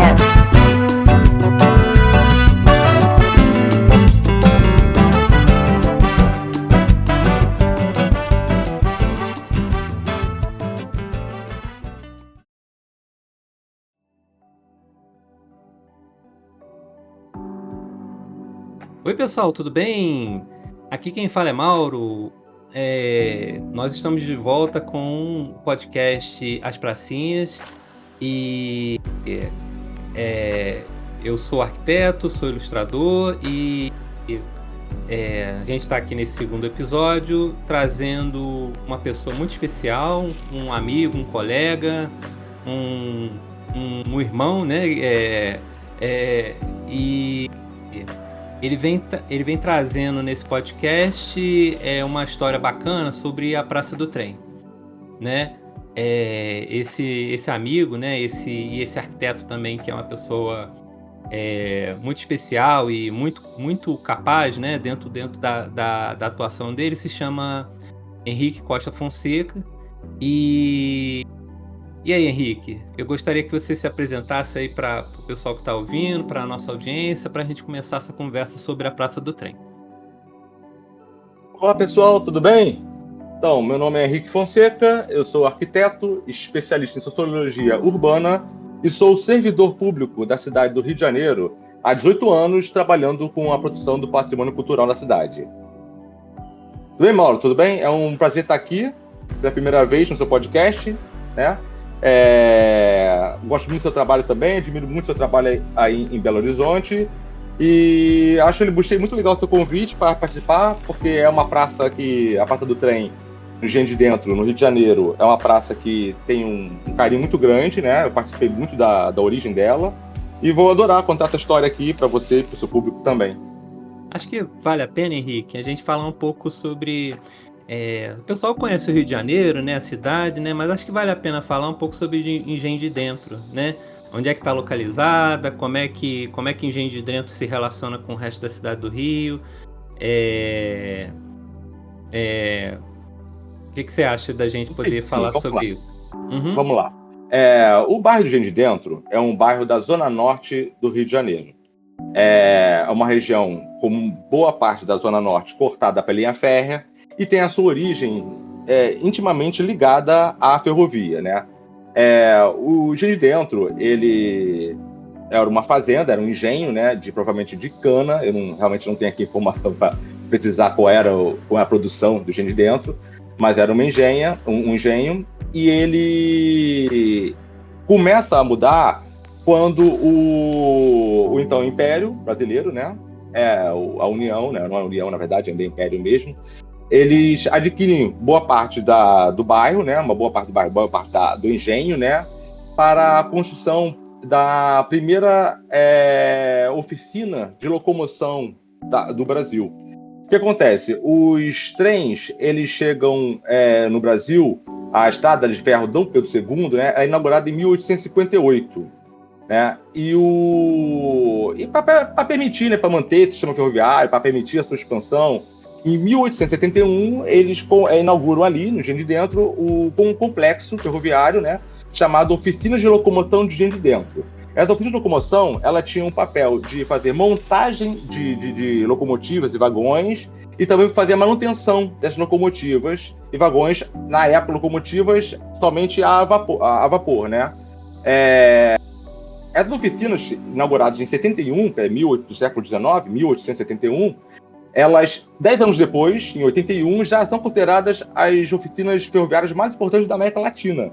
Pracinhas. Oi, pessoal, tudo bem? Aqui quem fala é Mauro. Nós estamos de volta com o podcast As Pracinhas e eu sou arquiteto, sou ilustrador e a gente está aqui nesse segundo episódio trazendo uma pessoa muito especial, um amigo, um colega, um irmão, né? E ele vem trazendo nesse podcast uma história bacana sobre a Praça do Trem, né? Esse amigo, né? Esse arquiteto também, que é uma pessoa muito especial e muito capaz, né? Dentro da atuação dele, se chama Henrique Costa Fonseca. E aí, Henrique, eu gostaria que você se apresentasse aí para o pessoal que está ouvindo, para a nossa audiência, para a gente começar essa conversa sobre a Praça do Trem. Olá, pessoal, tudo bem? Então, meu nome é Henrique Fonseca, eu sou arquiteto, especialista em sociologia urbana e sou servidor público da cidade do Rio de Janeiro há 18 anos, trabalhando com a proteção do patrimônio cultural da cidade. Tudo bem, Mauro? Tudo bem? É um prazer estar aqui pela primeira vez no seu podcast, né? Gosto muito do seu trabalho também, admiro muito o seu trabalho aí em Belo Horizonte e achei muito legal o seu convite para participar, porque é uma praça que, a Praça do Trem, no Engenho de Dentro, no Rio de Janeiro, é uma praça que tem um carinho muito grande, né? Eu participei muito da origem dela e vou adorar contar essa história aqui para você e para o seu público também. Acho que vale a pena, Henrique, a gente falar um pouco sobre... o pessoal conhece o Rio de Janeiro, né, a cidade, né, mas acho que vale a pena falar um pouco sobre Engenho de Dentro, né? Onde é que está localizada, como é que Engenho de Dentro se relaciona com o resto da cidade do Rio. O que você acha da gente poder falar sobre isso? Uhum. Vamos lá. O bairro de Engenho de Dentro é um bairro da zona norte do Rio de Janeiro. É uma região com boa parte da zona norte cortada pela linha férrea, e tem a sua origem intimamente ligada à ferrovia, né? O Engenho de Dentro, ele era uma fazenda, era um engenho, né? Provavelmente de cana. Eu realmente não tenho aqui informação para precisar qual é a produção do Engenho de Dentro, mas era um engenho, e ele começa a mudar quando o então Império Brasileiro, né? A União, né? Não é a União, na verdade, é o Império mesmo. Eles adquirem boa parte do bairro, né? Uma boa parte do bairro, boa parte do engenho, né? Para a construção da primeira oficina de locomoção do Brasil. O que acontece? Os trens, eles chegam no Brasil, a Estrada de Ferro Dom Pedro II, né? É inaugurada em 1858. Né? E para permitir, né? Para manter o sistema ferroviário, para permitir a sua expansão, em 1871, eles inauguram ali, no Engenho de Dentro, um complexo ferroviário, né, chamado Oficina de Locomoção de Engenho de Dentro. Essa oficina de locomoção, ela tinha um papel de fazer montagem de locomotivas e vagões, e também fazer a manutenção dessas locomotivas e vagões, na época, locomotivas somente a vapor, né? Essas oficinas, inauguradas em 71, do século XIX, 1871, elas, 10 anos depois, em 81, já são consideradas as oficinas ferroviárias mais importantes da América Latina.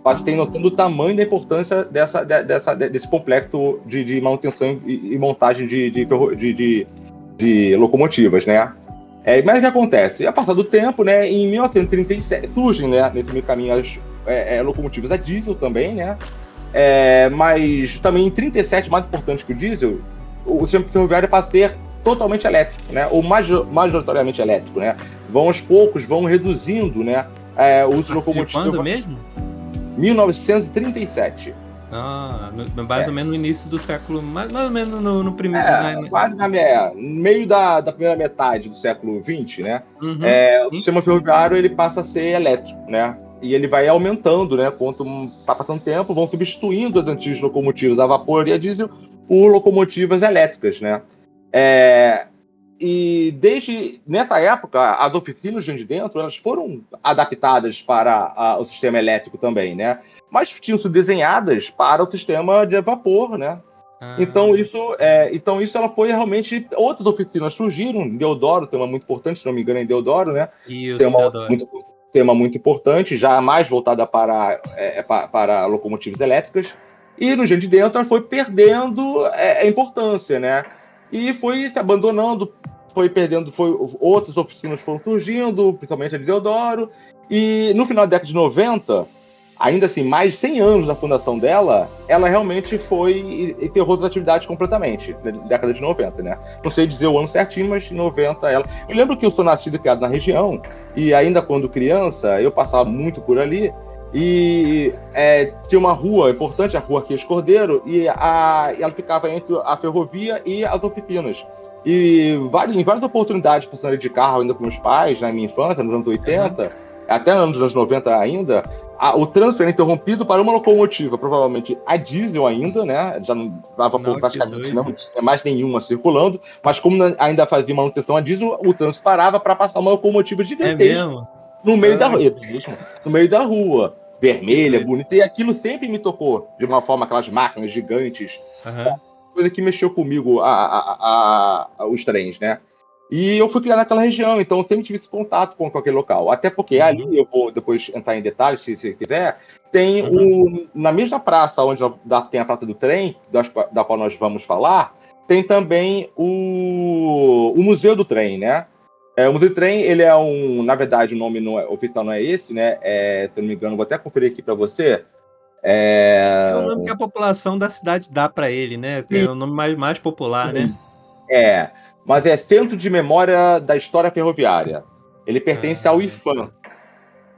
Você tem noção do tamanho e da importância desse complexo de manutenção e montagem de locomotivas, né? Mas o que acontece? A passar do tempo, né, em 1937, surgem, né, nesse meio caminho as locomotivas a diesel também, né? Mas também em 1937, mais importante que o diesel, o sistema ferroviário passa a ser totalmente elétrico, né? Ou majoritariamente elétrico, né? Aos poucos vão reduzindo, né? O uso de locomotivas. Quando mesmo? 1937. Mais ou menos no início do século, mais ou menos no primeiro. Quase no meio da primeira metade do século XX, né? Uhum, o sistema ferroviário ele passa a ser elétrico, né? E ele vai aumentando, né? Quanto está passando tempo, vão substituindo as antigas locomotivas a vapor e a diesel por locomotivas elétricas, né? E desde nessa época, as oficinas de dentro elas foram adaptadas para o sistema elétrico também, né? Mas tinham sido desenhadas para o sistema de vapor, né? Então isso ela foi realmente outras oficinas surgiram. Em Deodoro tem uma muito importante, se não me engano, em Deodoro, né? Isso, Deodoro. Tema muito importante, já mais voltada para locomotivas elétricas. E no Gente de Dentro ela foi perdendo a importância, né? E foi se abandonando, foi perdendo, outras oficinas foram surgindo, principalmente a de Deodoro. E no final da década de 90, ainda assim, mais de 100 anos da fundação dela, ela realmente enterrou as atividades completamente, na década de 90, né? Não sei dizer o ano certinho, mas em 90 ela... Eu lembro que eu sou nascido e criado na região, e ainda quando criança, eu passava muito por ali, e tinha uma rua importante, a Rua Arquias Cordeiro, e ela ficava entre a ferrovia e as oficinas. E em várias oportunidades, passando de carro ainda com meus pais, na minha infância, nos anos 80, até nos anos 90 ainda, o trânsito era interrompido para uma locomotiva, provavelmente a diesel ainda, né? Já não dava praticamente não tinha mais nenhuma circulando, mas como ainda fazia manutenção a diesel, o trânsito parava para passar uma locomotiva gigantesca no meio da rua, vermelha, bonita, e aquilo sempre me tocou de uma forma, aquelas máquinas gigantes, coisa que mexeu comigo os trens, né? E eu fui criado naquela região, então eu sempre tive esse contato com aquele local. Até porque ali, eu vou depois entrar em detalhes, se você quiser, tem na mesma praça onde tem a Praça do Trem, da qual nós vamos falar, tem também o Museu do Trem, né? O Museu do Trem, ele é na verdade, o nome oficial não é esse, né? Se eu não me engano, vou até conferir aqui para você. É o nome que a população da cidade dá para ele, né? É o nome mais popular, né? Mas é Centro de Memória da História Ferroviária. Ele pertence ao IPHAN.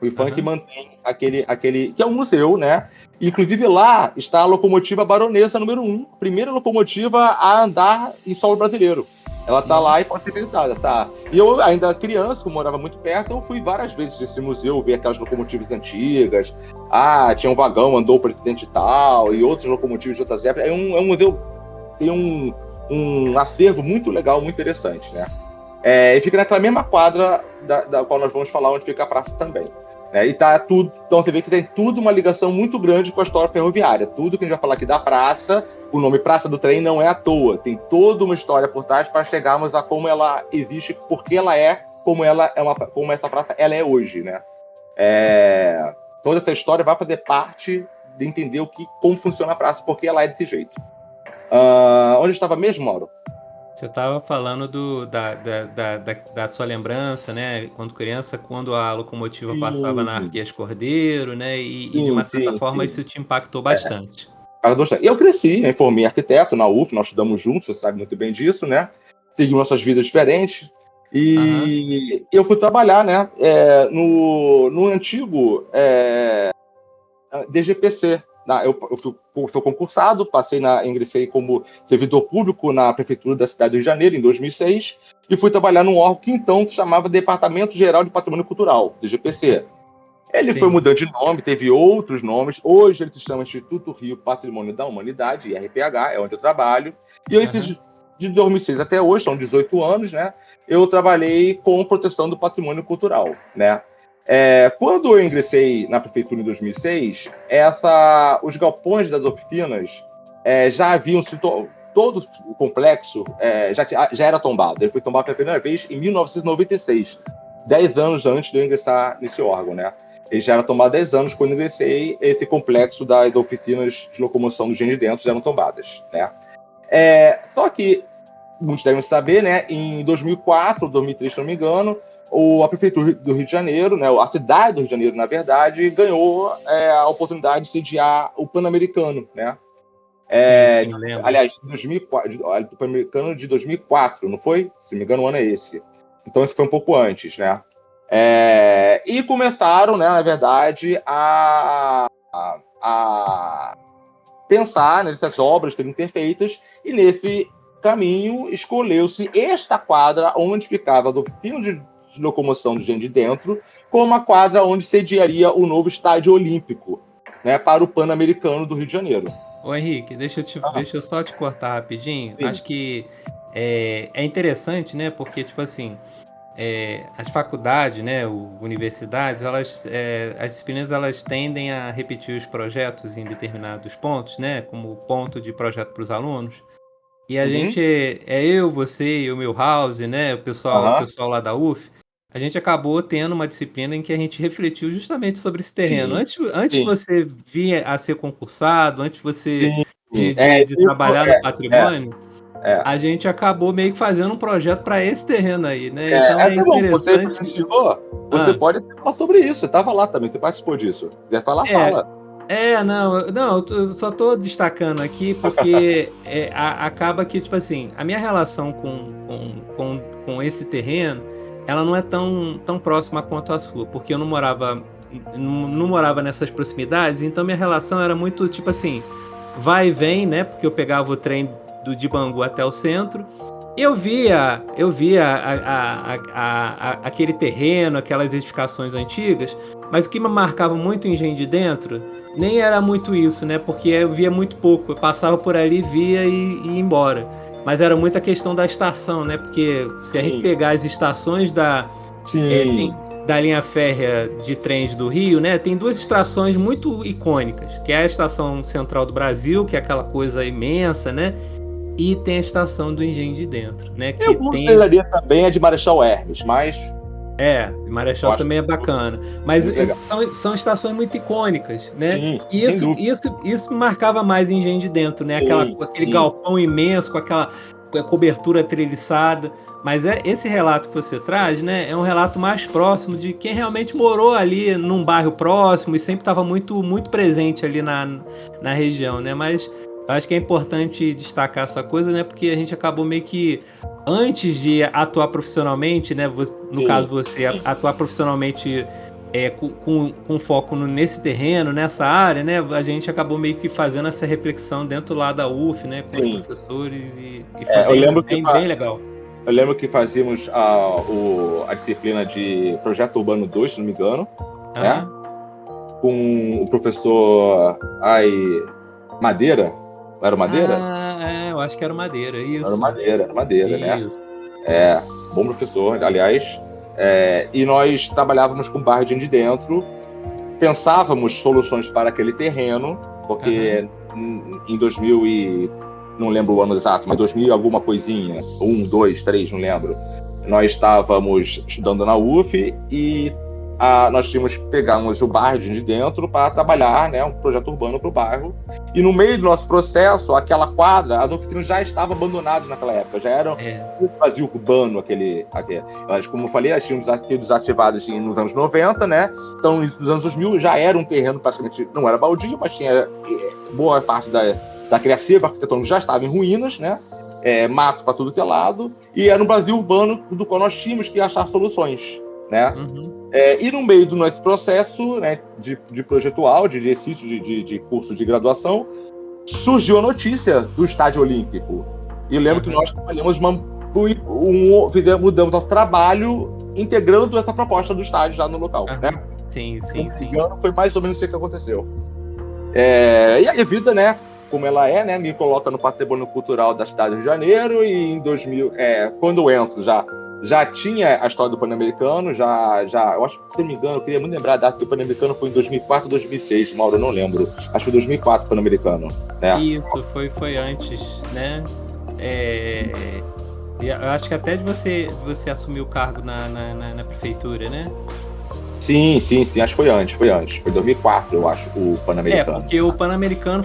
O IPHAN que mantém aquele... que é um museu, né? Inclusive lá está a locomotiva Baronesa número 1, primeira locomotiva a andar em solo brasileiro. Ela está lá e pode ser visitada, tá? E eu, ainda criança, como morava muito perto, eu fui várias vezes nesse museu ver aquelas locomotivas antigas. Tinha um vagão, andou o presidente tal, e outras locomotivas de outras épocas. É um museu, tem um acervo muito legal, muito interessante, né? E fica naquela mesma quadra da qual nós vamos falar, onde fica a praça também. Né? E tá tudo, então você vê que tem tudo uma ligação muito grande com a história ferroviária. Tudo que a gente vai falar aqui da praça, o nome Praça do Trem não é à toa. Tem toda uma história por trás para chegarmos a como ela existe, porque ela como essa praça ela é hoje, né? Toda essa história vai fazer parte de entender como funciona a praça, porque ela é desse jeito. Onde eu estava mesmo, Mauro? Você estava falando da sua lembrança, né? Quando criança, quando a locomotiva passava na Arquias Cordeiro, né? E de uma certa forma isso te impactou bastante. Eu cresci, me formei arquiteto na UF, nós estudamos juntos, você sabe muito bem disso, né? Seguimos nossas vidas diferentes. E eu fui trabalhar, né? No antigo DGPC. Eu fui concursado, ingressei como servidor público na Prefeitura da cidade do Rio de Janeiro, em 2006, e fui trabalhar num órgão que então se chamava Departamento Geral de Patrimônio Cultural, DGPC. Ele foi mudando de nome, teve outros nomes. Hoje ele se chama Instituto Rio Patrimônio da Humanidade, IRPH, é onde eu trabalho. E eu fiz de 2006 até hoje, são 18 anos, né? Eu trabalhei com proteção do patrimônio cultural, né? Quando eu ingressei na prefeitura em 2006, os galpões das oficinas já haviam sido... Todo o complexo já era tombado. Ele foi tombado pela primeira vez em 1996, 10 anos antes de eu ingressar nesse órgão, né? Ele já era tombado há 10 anos quando eu ingressei. Esse complexo das oficinas de locomoção do Gente de Dentro já eram tombadas, né? Só que, muitos devem saber, né? Em 2004, 2003, se não me engano, a Prefeitura do Rio de Janeiro, né, a cidade do Rio de Janeiro, na verdade, ganhou a oportunidade de sediar o Pan-Americano, né? Sim, eu lembro. Aliás, 2004, o Pan-Americano de 2004, não foi? Se não me engano, o ano é esse. Então, isso foi um pouco antes, né? E começaram, né, na verdade, a pensar nessas obras terem feitas, e nesse caminho escolheu-se esta quadra onde ficava a oficina de locomoção do Engenho de Dentro como uma quadra onde sediaria o novo estádio olímpico, né, para o Pan-Americano do Rio de Janeiro. Ô Henrique, deixa eu só te cortar rapidinho. Sim. Acho que é interessante, né? Porque, tipo assim, as faculdades, né, universidades, as disciplinas elas tendem a repetir os projetos em determinados pontos, né? Como ponto de projeto para os alunos. E a gente, eu, você e o Milhouse, né? O pessoal lá da UF, a gente acabou tendo uma disciplina em que a gente refletiu justamente sobre esse terreno. Antes de você vir a ser concursado, antes de você de trabalhar no patrimônio, a gente acabou meio que fazendo um projeto para esse terreno aí, né? Então é interessante. Você pode falar sobre isso. Você estava lá também, você participou disso. Quer falar, fala. Não, eu só tô destacando aqui porque acaba que, tipo assim, a minha relação com esse terreno, ela não é tão próxima quanto a sua, porque eu não morava nessas proximidades, então minha relação era muito, tipo assim, vai e vem, né, porque eu pegava o trem de Bangu até o centro, e eu via aquele terreno, aquelas edificações antigas, mas o que me marcava muito em Engenho de Dentro nem era muito isso, né? Porque eu via muito pouco. Eu passava por ali, via e ia embora. Mas era muito a questão da estação, né? Porque se a gente pegar as estações da linha férrea de trens do Rio, né? Tem duas estações muito icônicas, que é a Estação Central do Brasil, que é aquela coisa imensa, né? E tem a estação do Engenho de Dentro, né? Que eu consideraria também a de Marechal Hermes, mas... Marechal também é bacana. Mas são estações muito icônicas, né? Sim, e isso marcava mais Engenho de Dentro, né? Aquele galpão imenso, com aquela cobertura treliçada. Mas esse relato que você traz, né? É um relato mais próximo de quem realmente morou ali num bairro próximo e sempre estava muito, muito presente ali na região, né? Mas eu acho que é importante destacar essa coisa, né? Porque a gente acabou meio que, antes de atuar profissionalmente, né? No caso você, atuar profissionalmente com foco nesse terreno, nessa área, né? A gente acabou meio que fazendo essa reflexão dentro lá da UF, né? Com os professores e foi bem legal. Eu lembro que fazíamos a disciplina de Projeto Urbano 2, se não me engano, né? Com o professor Madeira. Era o Madeira? Eu acho que era o Madeira, isso. Era o Madeira, isso. Né? Bom professor, aliás. E nós trabalhávamos com o bairro de Dentro, pensávamos soluções para aquele terreno, porque em 2000 e... não lembro o ano exato, mas 2000 alguma coisinha, 1, 2, 3, não lembro. Nós estávamos estudando na UF e nós tínhamos que pegarmos o bairro de Dentro para trabalhar, né, um projeto urbano para o bairro. E no meio do nosso processo, aquela quadra, as oficinas já estavam abandonadas naquela época, já era um vazio urbano aquele. Como eu falei, nós tínhamos sido desativados nos anos 90, né? Então, nos anos 2000 já era um terreno praticamente, não era baldio, mas tinha boa parte da criativa arquitetônica já estava em ruínas, né? Mato para tudo que é lado, e era um vazio urbano do qual nós tínhamos que achar soluções, né? E no meio do nosso processo, né, de projetual, de exercício de curso de graduação, surgiu a notícia do Estádio Olímpico. E eu lembro que nós trabalhamos, mudamos nosso trabalho integrando essa proposta do estádio já no local, né? Sim. Foi mais ou menos isso que aconteceu. E a vida, né, como ela é, né, me coloca no patrimônio cultural da cidade do Rio de Janeiro, e em 2000, quando eu entro já tinha a história do Pan-Americano, eu acho que, se não me engano, eu queria muito lembrar a data que o Pan-Americano foi em 2004 ou 2006, Mauro, eu não lembro. Acho que foi 2004 o Pan-Americano, né? Isso, foi antes, né? Eu acho que até de você assumir o cargo na prefeitura, né? Sim, acho que foi antes. Foi 2004, eu acho, o Pan-Americano. Porque o Pan-Americano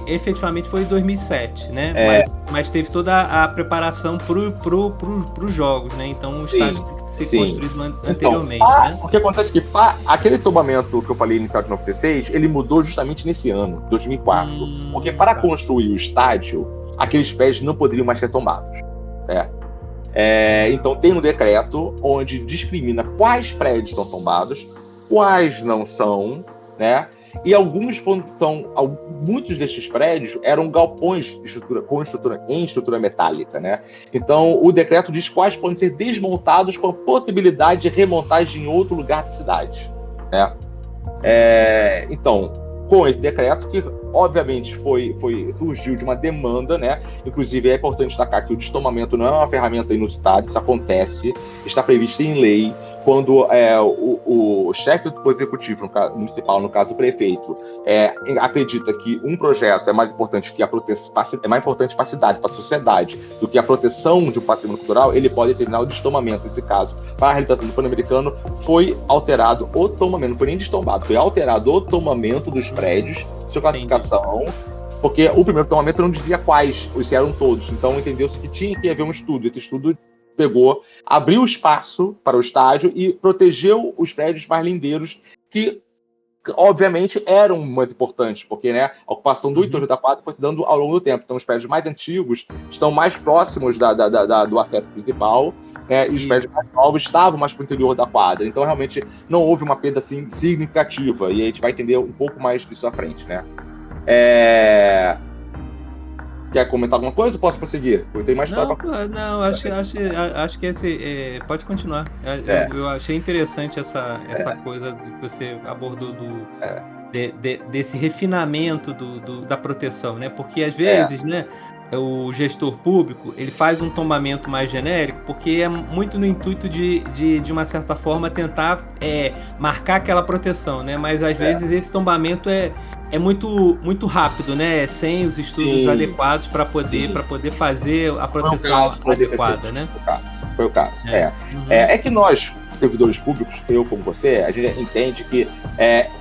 efetivamente foi em 2007, né? Mas teve toda a preparação pros jogos, né? Então o estádio tem que ser construído anteriormente, né? O que acontece é que aquele tombamento que eu falei inicial de 96, ele mudou justamente nesse ano, 2004. Porque para construir o estádio, aqueles prédios não poderiam mais ser tombados, né? Então tem um decreto onde discrimina quais prédios estão tombados, quais não são, né? E muitos destes prédios eram galpões em estrutura metálica, né? Então, o decreto diz quais podem ser desmontados com a possibilidade de remontagem em outro lugar da cidade, né? Então, com esse decreto, que obviamente surgiu de uma demanda, né? Inclusive, é importante destacar que o destombamento não é uma ferramenta inusitada, isso acontece, está previsto em lei. Quando o chefe do executivo municipal, no caso o prefeito, acredita que um projeto é mais importante que é mais importante para a cidade, para a sociedade, do que a proteção de um patrimônio cultural, ele pode determinar o destombamento. Nesse caso, para a realização do Pan-Americano, foi alterado o tombamento, não foi nem destombado, foi alterado o tombamento dos prédios, sua classificação, porque o primeiro tombamento não dizia quais, se eram todos, então entendeu-se que tinha que haver um estudo. Esse estudo abriu espaço para o estádio e protegeu os prédios mais lindeiros, que obviamente eram muito importantes, porque, né, a ocupação do entorno da quadra foi se dando ao longo do tempo. Então os prédios mais antigos estão mais próximos do acesso principal, né, e os prédios mais novos estavam mais para o interior da quadra. Então realmente não houve uma perda assim, significativa, e a gente vai entender um pouco mais disso à frente, né? Quer comentar alguma coisa ou posso prosseguir? Eu tenho mais história pra... Não, acho que esse... pode continuar. Eu achei interessante essa coisa que você abordou desse refinamento da proteção, né? Porque às vezes, né, o gestor público, ele faz um tombamento mais genérico, porque é muito no intuito de uma certa forma, tentar marcar aquela proteção, né? Mas às vezes esse tombamento é muito, muito rápido, né? Sem os estudos adequados para poder fazer a proteção adequada, né? Foi o caso. É que nós, servidores públicos, eu como você, a gente entende que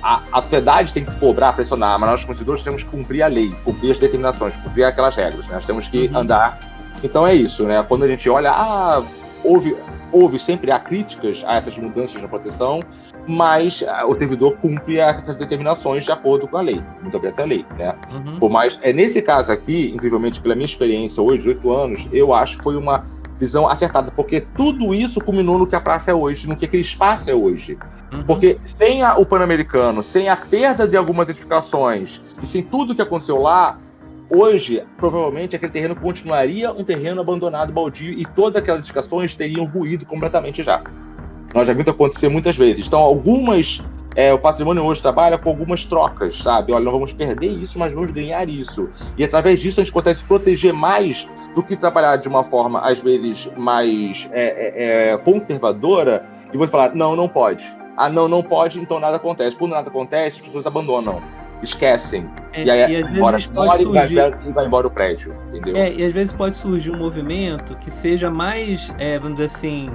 a sociedade tem que cobrar, pressionar, mas nós, como servidores, temos que cumprir a lei, cumprir as determinações, cumprir aquelas regras, né? Nós temos que andar. Então é isso, né? Quando a gente olha, houve sempre críticas a essas mudanças na proteção, mas o servidor cumpre essas determinações de acordo com a lei, muito obedece à lei, né? Por mais, nesse caso aqui, incrivelmente, pela minha experiência hoje, 18 anos, eu acho que foi uma visão acertada, porque tudo isso culminou no que a praça é hoje, no que aquele espaço é hoje. Porque sem o Pan-Americano, sem a perda de algumas edificações e sem tudo que aconteceu lá, hoje, provavelmente, aquele terreno continuaria um terreno abandonado, baldio, e todas aquelas edificações teriam ruído completamente já. Nós já vimos acontecer muitas vezes. Então, o patrimônio hoje trabalha com algumas trocas, sabe? Olha, não vamos perder isso, mas vamos ganhar isso. E através disso a gente consegue se proteger mais do que trabalhar de uma forma, às vezes, mais conservadora, e você falar, não pode. Não pode, então nada acontece. Quando nada acontece, as pessoas abandonam, esquecem. E aí às vezes pode surgir... e vai embora o prédio, entendeu? E às vezes pode surgir um movimento que seja mais, vamos dizer assim,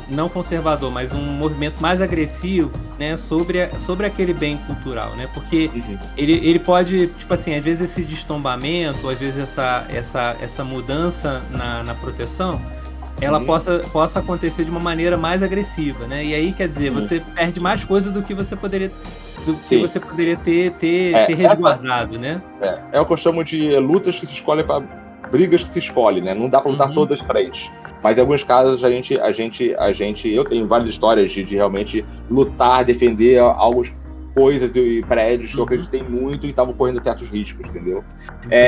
não conservador, mas um movimento mais agressivo, né, sobre aquele bem cultural, né? Porque ele pode, tipo assim, às vezes esse destombamento, às vezes essa mudança na proteção, ela possa acontecer de uma maneira mais agressiva, né? E aí, quer dizer, você perde mais coisa do que você poderia ter resguardado, né? É o que eu chamo de lutas que se escolhem para brigas que se escolhem, né? Não dá para lutar todas as frentes. Mas em alguns casos eu tenho várias histórias de realmente lutar, defender algumas coisas e prédios que eu acreditei muito e estavam correndo certos riscos, entendeu?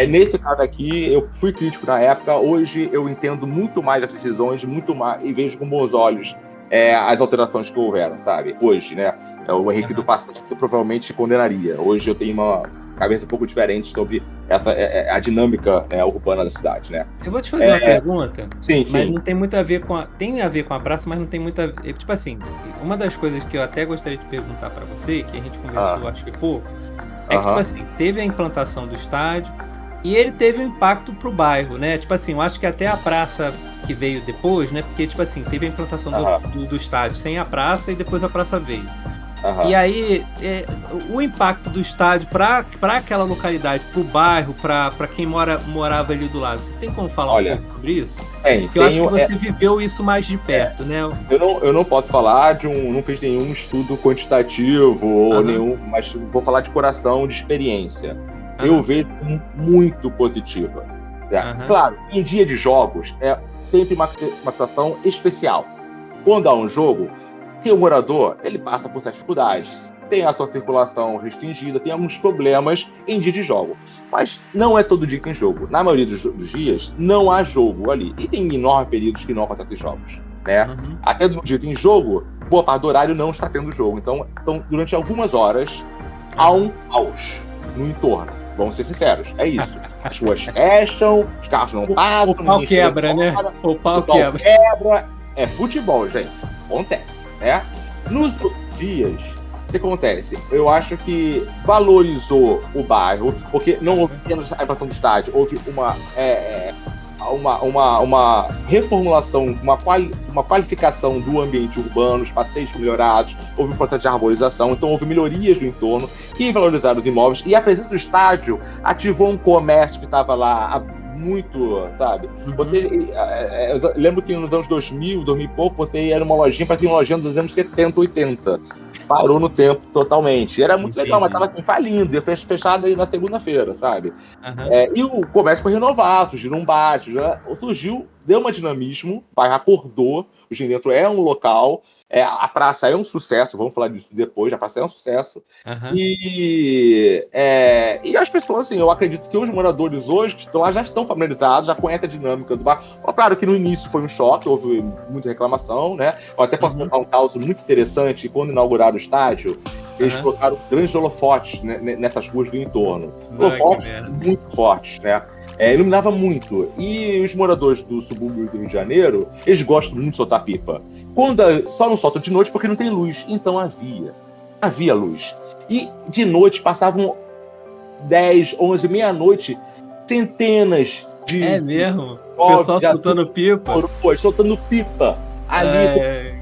Nesse caso aqui, eu fui crítico na época, hoje eu entendo muito mais as decisões, muito mais, e vejo com bons olhos as alterações que houveram, sabe? Hoje, né? O Henrique do passado eu provavelmente condenaria. Hoje eu tenho uma cabeça um pouco diferente sobre a dinâmica urbana da cidade, né? Eu vou te fazer uma pergunta, sim. Mas não tem muito a ver tem a ver com a praça, mas não tem muito a ver, tipo assim, uma das coisas que eu até gostaria de perguntar para você, que a gente conversou acho que pouco, que tipo assim, teve a implantação do estádio e ele teve um impacto pro bairro, né? Tipo assim, eu acho que até a praça que veio depois, né? Porque tipo assim, teve a implantação do estádio sem a praça e depois a praça veio. E aí, o impacto do estádio para aquela localidade, para o bairro, para quem morava ali do lado, você tem como falar um pouco sobre isso? Porque eu acho que você viveu isso mais de perto, né? Eu não posso falar não fiz nenhum estudo quantitativo ou nenhum, mas vou falar de coração, de experiência. Eu vejo muito positiva. Claro, em dia de jogos é sempre uma situação especial. Quando há um jogo, que o morador, ele passa por certas dificuldades. Tem a sua circulação restringida, tem alguns problemas em dia de jogo. Mas não é todo dia que tem jogo. Na maioria dos dias, não há jogo ali. E tem enormes períodos que não acontecem jogos, né? Até no dia que tem jogo, boa parte do horário não está tendo jogo. Então, durante algumas horas, há um caos no entorno. Vamos ser sinceros, é isso. As ruas fecham, os carros não passam. O pau quebra, né? O pau quebra. É futebol, gente. Acontece, né? Nos outros dias, o que acontece? Eu acho que valorizou o bairro, porque não houve apenas a invasão do estádio, houve uma reformulação, uma qualificação do ambiente urbano, os passeios melhorados, houve um processo de arborização, então houve melhorias no entorno que valorizaram os imóveis, e a presença do estádio ativou um comércio que estava lá muito, sabe? Eu lembro que nos anos 2000 e pouco, você ia numa lojinha, parecia uma lojinha dos anos 70, 80. Parou no tempo totalmente. Era muito legal, mas estava assim, falindo, ia fechado aí na segunda-feira, sabe? E o comércio foi renovar, surgiram um bar, deu um dinamismo, o bairro acordou, o Engenho Dentro é um local, a praça é um sucesso, vamos falar disso depois, a praça é um sucesso. E as pessoas, assim, eu acredito que os moradores hoje que estão lá já estão familiarizados, já conhecem a dinâmica do bar. Claro que no início foi um choque, houve muita reclamação, né? Eu até posso contar um caso muito interessante. Quando inauguraram o estádio, eles colocaram grandes holofotes, né, nessas ruas do entorno. Holofotes muito fortes, né? Iluminava muito. E os moradores do subúrbio do Rio de Janeiro, eles gostam muito de soltar pipa. Só não soltam de noite porque não tem luz. Então havia luz. E de noite passavam 10, 11, meia-noite, centenas de... É mesmo? O pessoal soltando pipa? Soltando pipa. Ali,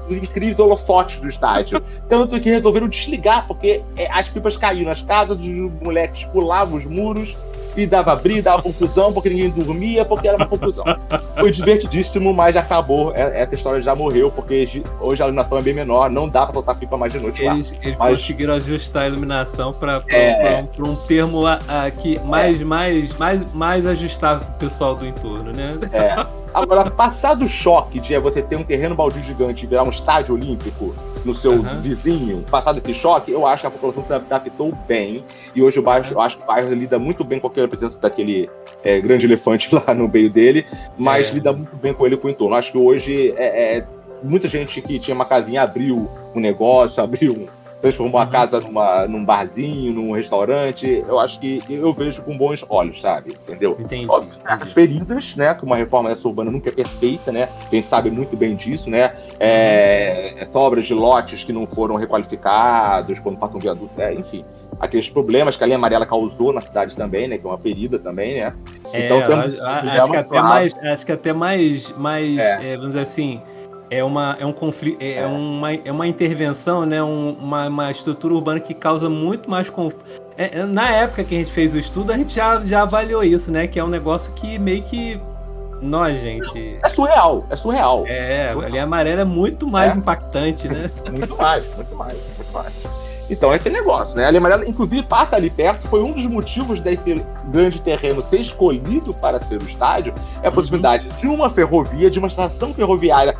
os incríveis holofotes do estádio. Tanto que resolveram desligar, porque as pipas caíam nas casas, os moleques pulavam os muros, e dava briga, dava confusão, porque ninguém dormia, porque era uma confusão. Foi divertidíssimo, mas acabou. Essa história já morreu, porque hoje a iluminação é bem menor, não dá pra soltar pipa mais de noite lá. Eles conseguiram ajustar a iluminação para um termo aqui mais ajustável pro pessoal do entorno, né? Agora, passado o choque de você ter um terreno baldio gigante e virar um estádio olímpico no seu vizinho, passado esse choque, eu acho que a população se adaptou bem. E hoje eu acho que o bairro lida muito bem com a presença daquele grande elefante lá no meio dele, mas lida muito bem com ele e com o entorno. Acho que hoje muita gente que tinha uma casinha abriu um negócio, transformou a casa num barzinho, num restaurante. Eu acho que eu vejo com bons olhos, sabe? Entendeu? Entendi. As feridas, né? Que uma reforma dessa urbana nunca é perfeita, né? Quem sabe muito bem disso, né? Sobras de lotes que não foram requalificados quando passam um viaduto, enfim. Aqueles problemas que a linha amarela causou na cidade também, né? Que é uma ferida também, né? Então, acho que até mais vamos dizer assim, é um conflito, é uma intervenção, né? Uma estrutura urbana que causa muito mais conflito. Na época que a gente fez o estudo, a gente já avaliou isso, né? Que é um negócio que meio que gente. É surreal. A linha amarela é muito mais impactante, né? Muito mais. Então, esse negócio, né? A linha amarela, inclusive, passa ali perto. Foi um dos motivos desse grande terreno ser escolhido para ser o estádio. É a possibilidade de uma ferrovia, de uma estação ferroviária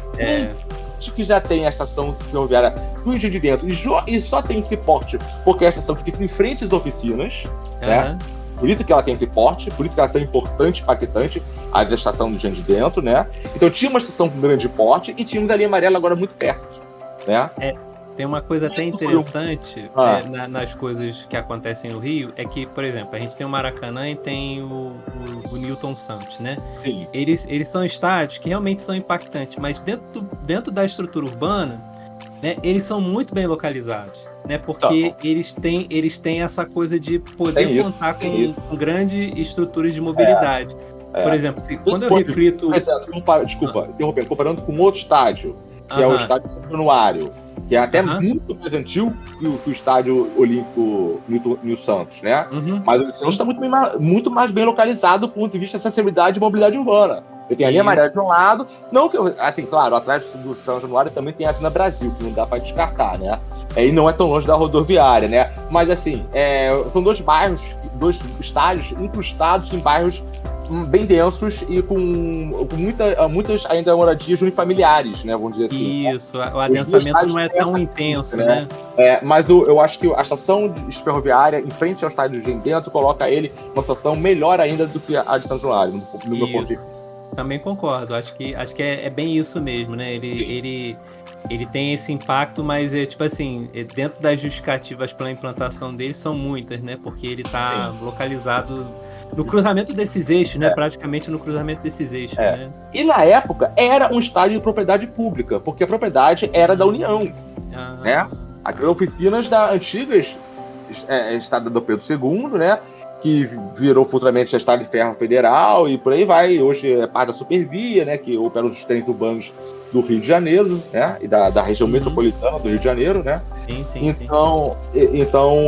que já tem a estação ferroviária do Engenho de Dentro. E só tem esse porte porque é a estação que fica em frente às oficinas, né? Por isso que ela tem esse porte, por isso que ela é tão importante, impactante, a estação do Engenho de Dentro, né? Então tinha uma estação com grande porte e tinha uma da linha amarela agora muito perto, né? Tem uma coisa até interessante nas coisas que acontecem no Rio, é que, por exemplo, a gente tem o Maracanã e tem o Newton Santos, né? Sim. Eles são estádios que realmente são impactantes, mas dentro da estrutura urbana, né, eles são muito bem localizados, né? Porque eles têm essa coisa de poder contar com grandes estruturas de mobilidade. Por exemplo, quando eu reflito... Desculpa, interrompendo, comparando com outro estádio, que é o estádio São Januário, que é até muito mais antigo que o estádio olímpico Newton Santos, né? Mas o Santos está muito mais bem localizado do ponto de vista de acessibilidade e mobilidade urbana. Eu tenho a linha amarela de um lado, não que assim, claro, atrás do São Januário também tem a Avenida Brasil, que não dá para descartar, né? E não é tão longe da rodoviária, né? Mas assim, são dois estádios incrustados em bairros bem densos e com muitas ainda moradias unifamiliares, né? Vamos dizer assim. Isso, o adensamento não é tão intenso, né? Mas eu acho que a estação ferroviária, em frente ao estádio de Dentro, coloca ele numa situação melhor ainda do que a de São Januário, no meu ponto de vista. Também concordo, acho que é bem isso mesmo, né? Ele tem esse impacto, mas tipo assim, dentro das justificativas para a implantação dele são muitas, né? Porque ele está localizado no cruzamento desses eixos, né? Praticamente no cruzamento desses eixos, né? E na época era um estádio de propriedade pública, porque a propriedade era da União, né? Aquelas oficinas da antiga Estado do Pedro II, né? Que virou futuramente a Estrada de Ferro Federal e por aí vai. Hoje é parte da Supervia, né? Que opera os trens urbanos do Rio de Janeiro, né? E da região metropolitana do Rio de Janeiro, né? Então,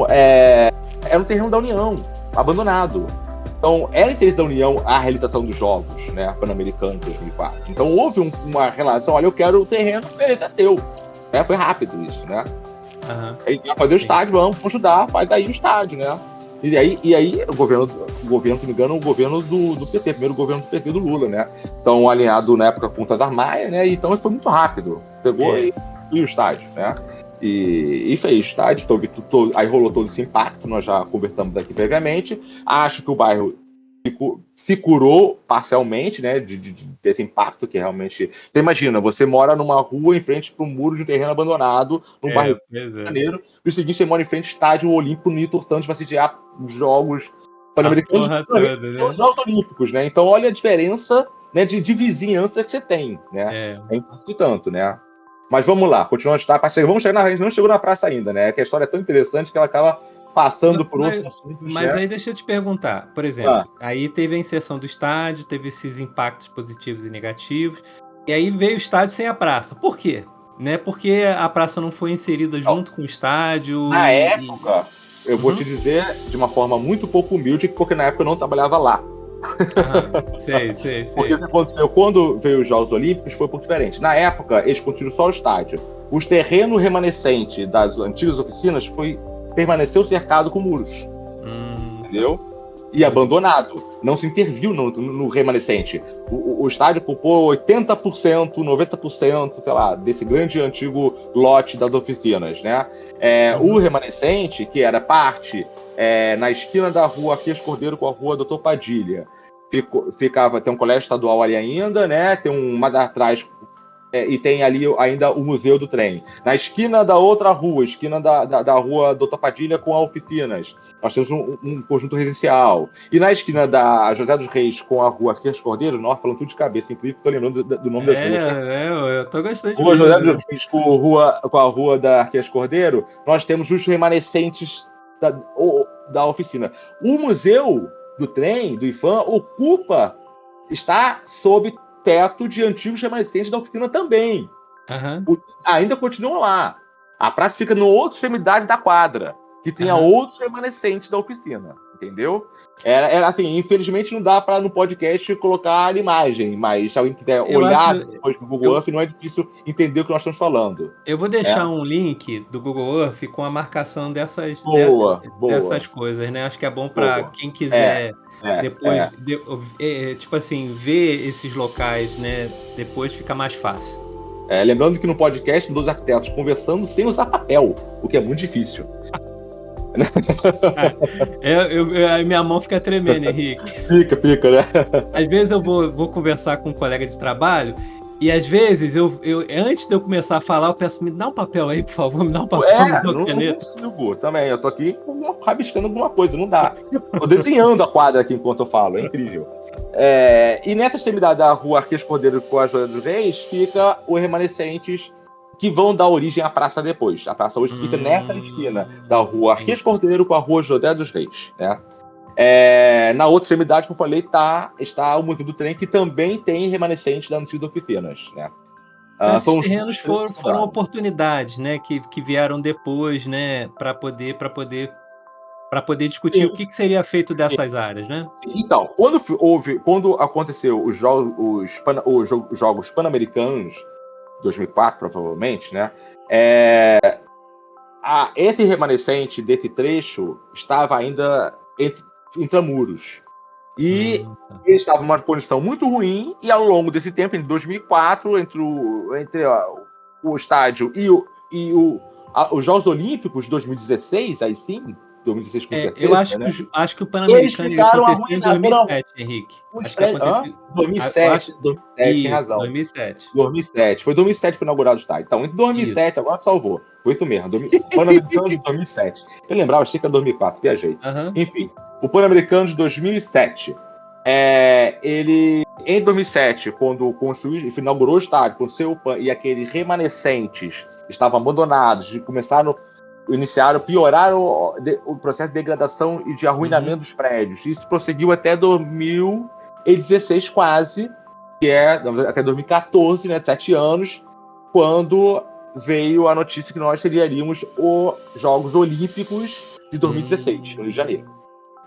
era um terreno da União, abandonado. Então, era interesse da União a realização dos Jogos, né? Pan-Americanos de 2004. Então, houve uma relação, olha, eu quero o terreno, beleza, é teu. Foi rápido isso, né? Aí, vai fazer o estádio, vamos ajudar, faz daí o estádio, né? E aí o governo, se não me engano, o governo do PT, primeiro governo do PT do Lula, né? Então, alinhado na época com o César Maia, né? Então, isso foi muito rápido. Pegou e o estádio, né? E fez o estádio, aí rolou todo esse impacto, nós já conversamos aqui previamente. Acho que o bairro se curou parcialmente, né? Desse impacto que realmente... Você imagina, você mora numa rua em frente para um muro de um terreno abandonado, num bairro do Rio de Janeiro, e o seguinte, você mora em frente ao estádio Olímpico Newton Santos para sediar os Jogos Pan-Americanos, os Jogos Olímpicos, né? Então, olha a diferença, né, de vizinhança que você tem, né? É importante, né? Mas vamos lá, continuando a estar. Vamos chegar a gente não chegou na praça ainda, né? Que a história é tão interessante que ela acaba passando por outros assuntos. Mas aí deixa eu te perguntar, por exemplo, aí teve a inserção do estádio, teve esses impactos positivos e negativos, e aí veio o estádio sem a praça. Por quê? Né? Porque a praça não foi inserida junto com o estádio. Na época, eu vou te dizer de uma forma muito pouco humilde, porque na época eu não trabalhava lá. Sei. Porque o que aconteceu quando veio os Jogos Olímpicos foi um pouco diferente. Na época, eles construíram só o estádio. Os terrenos remanescentes das antigas oficinas permaneceu cercado com muros. Entendeu? E abandonado. Não se interviu no remanescente. O estádio ocupou 80%, 90%, sei lá, desse grande antigo lote das oficinas, né? O remanescente, que era parte na esquina da rua Arquias Cordeiro com a rua Doutor Padilha, tem um colégio estadual ali ainda, né? Tem uma atrás e tem ali ainda o Museu do Trem. Na esquina da outra rua, esquina da rua Doutor Padilha com a oficinas, nós temos um conjunto residencial. E na esquina da José dos Reis com a rua Arquias Cordeiro, nós falando tudo de cabeça, incrível, estou lembrando do nome das ruas. Eu tô gostando de Rua José dos Reis com a rua da Arquias Cordeiro, nós temos os remanescentes da oficina. O Museu do Trem, do IFAM, está sob teto de antigos remanescentes da oficina também. Ainda continuam lá. A praça fica na outra extremidade da quadra, que tinha outros remanescentes da oficina, entendeu? Era assim, infelizmente não dá para no podcast colocar a imagem, mas se alguém quiser olhar depois no Google Earth, não é difícil entender o que nós estamos falando. Eu vou deixar um link do Google Earth com a marcação dessas coisas, né? Acho que é bom para quem quiser depois, tipo assim, ver esses locais, né? Depois fica mais fácil. Lembrando que no podcast, dois arquitetos conversando sem usar papel, o que é muito difícil. Minha mão fica tremendo, Henrique. Fica, né? Às vezes eu vou conversar com um colega de trabalho e às vezes eu antes de eu começar a falar, eu peço, me dá um papel aí, por favor, me dá um papel. Não consigo também. Eu tô aqui rabiscando alguma coisa, não dá. Tô desenhando a quadra aqui enquanto eu falo, é incrível. E nessa extremidade da rua Arquias Cordeiro com a José dos Reis fica os remanescentes que vão dar origem à praça depois. A praça hoje fica nessa esquina da rua Arquias Cordeiro com a rua José dos Reis, né? Na outra extremidade, como eu falei, está o Museu do Trem, que também tem remanescentes das antigas oficinas, né? Esses terrenos foram oportunidades, né, que vieram depois, né, para poder discutir o que seria feito dessas áreas, né? Então, quando aconteceu os Jogos Pan-Americanos, 2004, provavelmente, né? Esse remanescente desse trecho estava ainda intramuros. E Tá. ele estava numa condição muito ruim, e ao longo desse tempo, em 2004, entre o estádio e os Jogos Olímpicos de 2016, aí sim, 2016 com Eu certeza, acho né? que o Eles Pan-Americano ele ficaram aconteceu em arruinados. Não, 2007, Henrique. os Acho que prédios. aconteceu. Eu acho. 2007, tem Isso, razão. 2007. 2007. Foi 2007 que foi inaugurado o estádio. Então, entre 2007, Isso. agora salvou. Foi isso mesmo. Pan-Americano de 2007. Eu lembrava, achei que era 2004, viajei. Aham. Enfim, o Pan-Americano de 2007. Ele, em 2007, quando construiu, inaugurou o estádio, com seu e aqueles remanescentes estavam abandonados, pioraram o processo de degradação e de arruinamento dos prédios. Isso prosseguiu até 2016 quase, que é até 2014, né, 7 anos, quando veio a notícia que nós teríamos os Jogos Olímpicos de 2016, no Rio de Janeiro.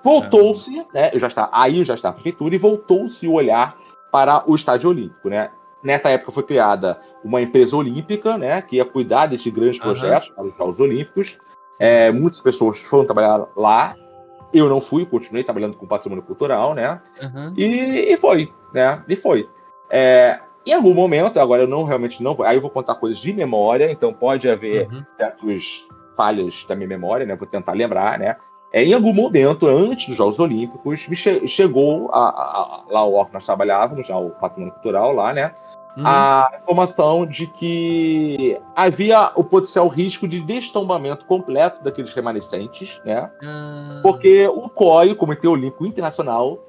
Voltou-se, né, já está a prefeitura, e voltou-se o olhar para o Estádio Olímpico, né? Nessa época foi criada uma empresa olímpica, né, que ia cuidar desses grandes projetos para os Jogos Olímpicos. Muitas pessoas foram trabalhar lá. Eu não fui, continuei trabalhando com patrimônio cultural, né? E foi, né? E foi. Em algum momento, agora eu realmente não vou. Aí eu vou contar coisas de memória, então pode haver certas falhas da minha memória, né? Vou tentar lembrar, né? Em algum momento, antes dos Jogos Olímpicos, chegou lá o órgão que nós trabalhávamos, já o patrimônio cultural lá, né? A informação de que havia o potencial risco de destombamento completo daqueles remanescentes, né? Porque o COI, o Comitê Olímpico Internacional,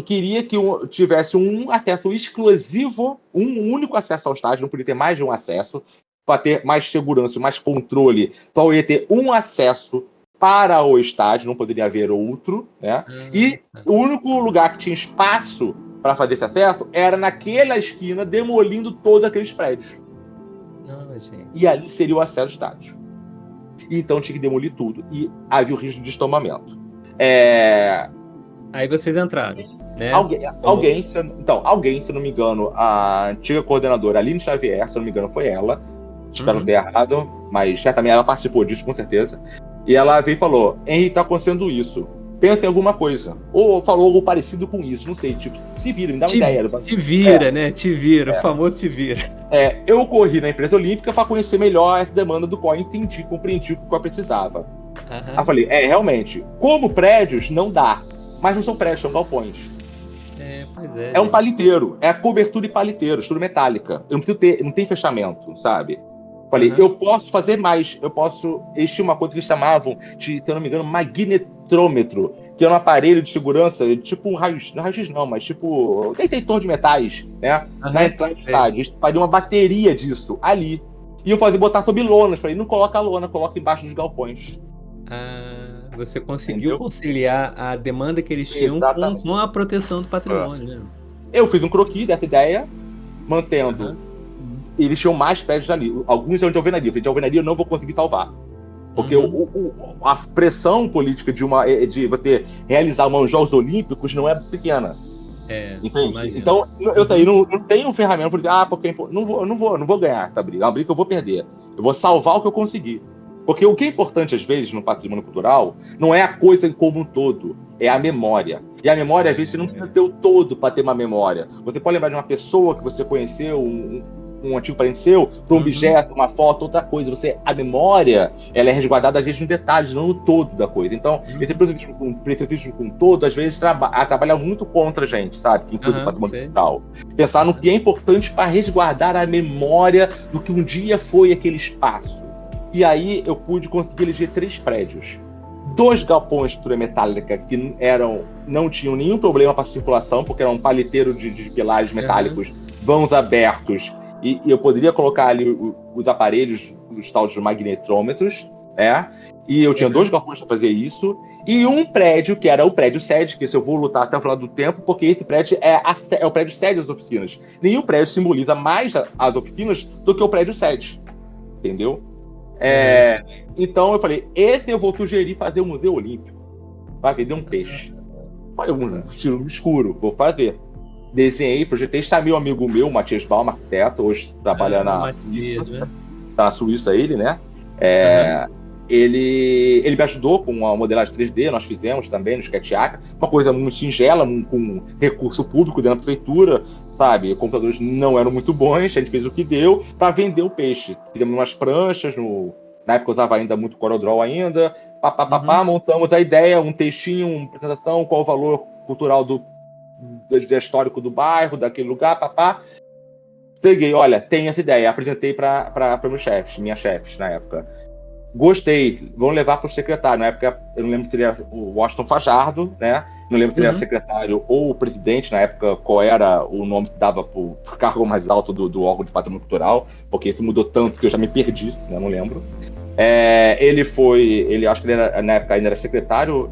queria que tivesse um acesso exclusivo, um único acesso ao estádio, não podia ter mais de um acesso, para ter mais segurança, mais controle. Só ia ter um acesso para o estádio, não poderia haver outro, né? E o único lugar que tinha espaço para fazer esse acesso era naquela esquina, demolindo todos aqueles prédios. E ali seria o acesso ao estádio. Então tinha que demolir tudo. E havia o risco de destombamento. Aí vocês entraram, né? Alguém, se eu não me engano, a antiga coordenadora Aline Xavier, se eu não me engano, foi ela. Espero não ter errado, mas certamente ela participou disso, com certeza. E ela veio e falou: Henrique, tá acontecendo isso. Pensa em alguma coisa. Ou falou algo parecido com isso, não sei. Tipo, se vira, me dá uma ideia. Te vira, né? Te vira, o famoso te vira. Eu corri na empresa olímpica para conhecer melhor essa demanda do COI, compreendi o que o COI precisava. Aí eu falei, realmente, como prédios, não dá. Mas não são prédios, são galpões. Pois é. É um paliteiro, é a cobertura de paliteiro, estrutura metálica. Eu não tem fechamento, sabe? Falei, eu posso fazer mais. Eles tinham uma coisa que eles chamavam de, se eu não me engano, magnetrômetro, que era um aparelho de segurança, tipo um raio-x, não raio-x não, mas tipo detector de metais, né? Na entrada do estádio. Eles faziam uma bateria disso ali. E eu botar sob lonas. Falei, não coloca a lona, coloca embaixo dos galpões. Você conseguiu conciliar a demanda que eles tinham com a proteção do patrimônio, né? Eu fiz um croquis dessa ideia, mantendo. Eles tinham mais prédios ali. Alguns são de alvenaria. De alvenaria eu não vou conseguir salvar. Porque a pressão política de você realizar uns Jogos Olímpicos não é pequena. Entende? Então, eu não tenho ferramenta para dizer, porque não vou ganhar essa briga. É uma briga que eu vou perder. Eu vou salvar o que eu conseguir. Porque o que é importante, às vezes, no patrimônio cultural, não é a coisa como um todo, é a memória. E a memória, às vezes, você não precisa ter o todo para ter uma memória. Você pode lembrar de uma pessoa que você conheceu, um antigo parente seu, para um objeto, uma foto, outra coisa. A memória, ela é resguardada, às vezes, nos detalhes, não no todo da coisa. Então, esse preciosismo com todo, às vezes, trabalha muito contra a gente, sabe? Que inclui o patrimônio cultural. Pensar no que é importante para resguardar a memória do que um dia foi aquele espaço. E aí eu pude conseguir eleger 3 prédios. 2 galpões de estrutura metálica que não tinham nenhum problema para circulação, porque eram um paliteiro de pilares metálicos, vãos abertos, e eu poderia colocar ali os aparelhos, os tais magnetrômetros, e eu tinha 2 galpões para fazer isso, e um prédio, que era o prédio sede, que esse eu vou lutar até o final do tempo, porque esse prédio é o prédio sede das oficinas. Nenhum prédio simboliza mais as oficinas do que o prédio sede, entendeu? Então eu falei, esse eu vou sugerir fazer o Museu Olímpico. Vai vender um peixe. Um estilo escuro, vou fazer. Desenhei, projetei. Está meu amigo meu, Matias Baum, arquiteto, hoje trabalha na Suíça ele, né? ele me ajudou com a modelagem 3D, nós fizemos também no SketchUp, uma coisa muito singela, com recurso público dentro da prefeitura, sabe? Computadores não eram muito bons, a gente fez o que deu para vender o peixe. Fizemos umas pranchas, na época eu usava ainda muito CorelDRAW ainda, montamos a ideia, um textinho, uma apresentação, qual o valor cultural do histórico do bairro, daquele lugar, Peguei, olha, tem essa ideia, apresentei para meus chefes, minhas chefes na época. Gostei, vamos levar para o secretário. Na época, eu não lembro se ele era o Washington Fajardo, né? Não lembro se ele era secretário ou o presidente, na época, qual era o nome que dava para o cargo mais alto do órgão de patrimônio cultural, porque isso mudou tanto que eu já me perdi, né? Não lembro. Ele acho que ele era, na época ainda era secretário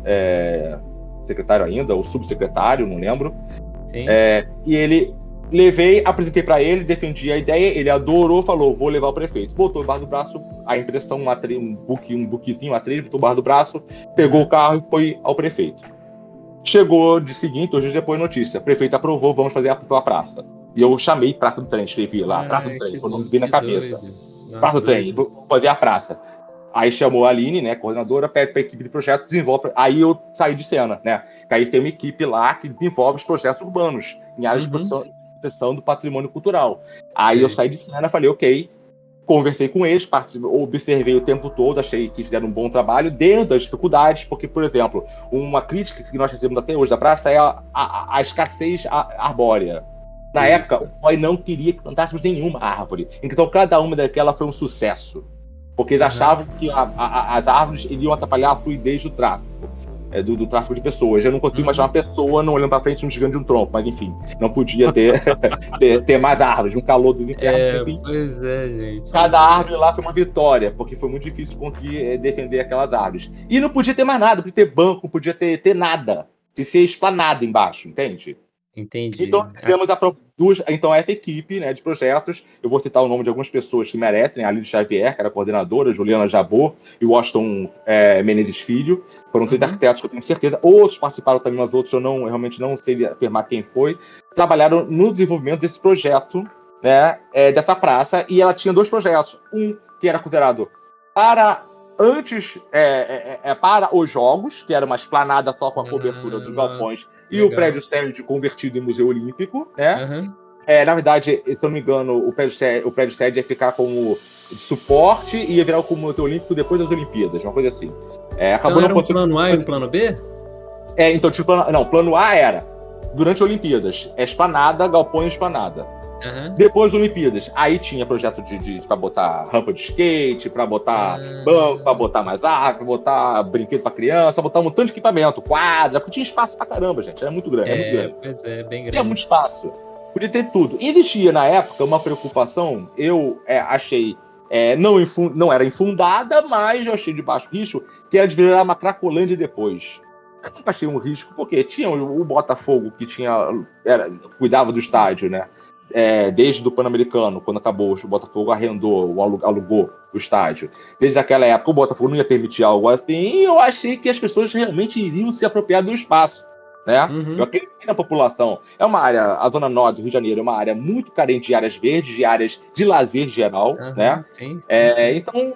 ainda, ou subsecretário, não lembro. Sim. E ele apresentei para ele, defendi a ideia, ele adorou, falou, vou levar o prefeito. Botou embaixo do braço a impressão, um bookzinho, A3, botou embaixo do braço, pegou o carro e foi ao prefeito. Chegou de seguinte, 2 dias depois, notícia, prefeito aprovou, vamos fazer a praça. E eu chamei Praça do Trem, escrevi lá, Praça do Trem, quando me veio na cabeça. Praça do Trem, vou fazer a praça. Aí chamou a Aline, né, coordenadora, pede para a equipe de projeto, desenvolve. Aí eu saí de cena, né? Aí tem uma equipe lá que desenvolve os projetos urbanos em áreas de proteção do patrimônio cultural. Aí eu saí de cena, falei, ok, conversei com eles, observei o tempo todo, achei que fizeram um bom trabalho dentro das dificuldades, porque, por exemplo, uma crítica que nós fizemos até hoje da praça é a escassez arbórea. Na época, o COI não queria que plantássemos nenhuma árvore. Então, cada uma daquela foi um sucesso. Porque eles achavam que as árvores iriam atrapalhar a fluidez do tráfego. Do tráfego de pessoas. Eu não consigo imaginar uma pessoa não olhando para frente, não desviando de um tronco, mas enfim, não podia ter mais árvores, um calor dos infernos, enfim. Pois é, gente. Cada árvore lá foi uma vitória, porque foi muito difícil conseguir defender aquelas árvores. E não podia ter mais nada, não podia ter banco, não podia ter nada, de ser esplanada embaixo, entende? Entendi. Então, tivemos então essa equipe, né, de projetos, eu vou citar o nome de algumas pessoas que merecem, a Aline Xavier, que era coordenadora, Juliana Jabor e o Washington Menezes Filho, foram 3 arquitetos que eu tenho certeza, outros participaram também, mas outros eu realmente não sei afirmar quem foi, trabalharam no desenvolvimento desse projeto, né, dessa praça, e ela tinha 2 projetos, um que era considerado para os jogos, que era uma esplanada só com a cobertura dos galpões, e o prédio sede convertido em Museu Olímpico, né? Na verdade, se eu não me engano, o prédio sede ia ficar como suporte e ia virar como Museu Olímpico depois das Olimpíadas, uma coisa assim. Acabou então era um plano A e um plano B? Então tinha plano A era durante as Olimpíadas, esplanada, galpão e esplanada. Depois das Olimpíadas, aí tinha projeto para botar rampa de skate, para botar banco, para botar mais árvore, para botar brinquedo para criança, botar um montão de equipamento, quadra, porque tinha espaço pra caramba, gente. Era muito grande. Pois é, bem grande. Tinha muito espaço. Podia ter tudo. E existia na época uma preocupação, eu achei, não era infundada, mas eu achei de baixo risco, que era de virar uma Cracolândia depois. Eu nunca achei um risco, porque tinha o Botafogo que cuidava do estádio, né? Desde o Pan-Americano, quando acabou, o Botafogo alugou o estádio. Desde aquela época, o Botafogo não ia permitir algo assim, e eu achei que as pessoas realmente iriam se apropriar do espaço, né? Eu acreditei na população. A Zona Norte do Rio de Janeiro é uma área muito carente de áreas verdes, de áreas de lazer geral, né? Sim. Então,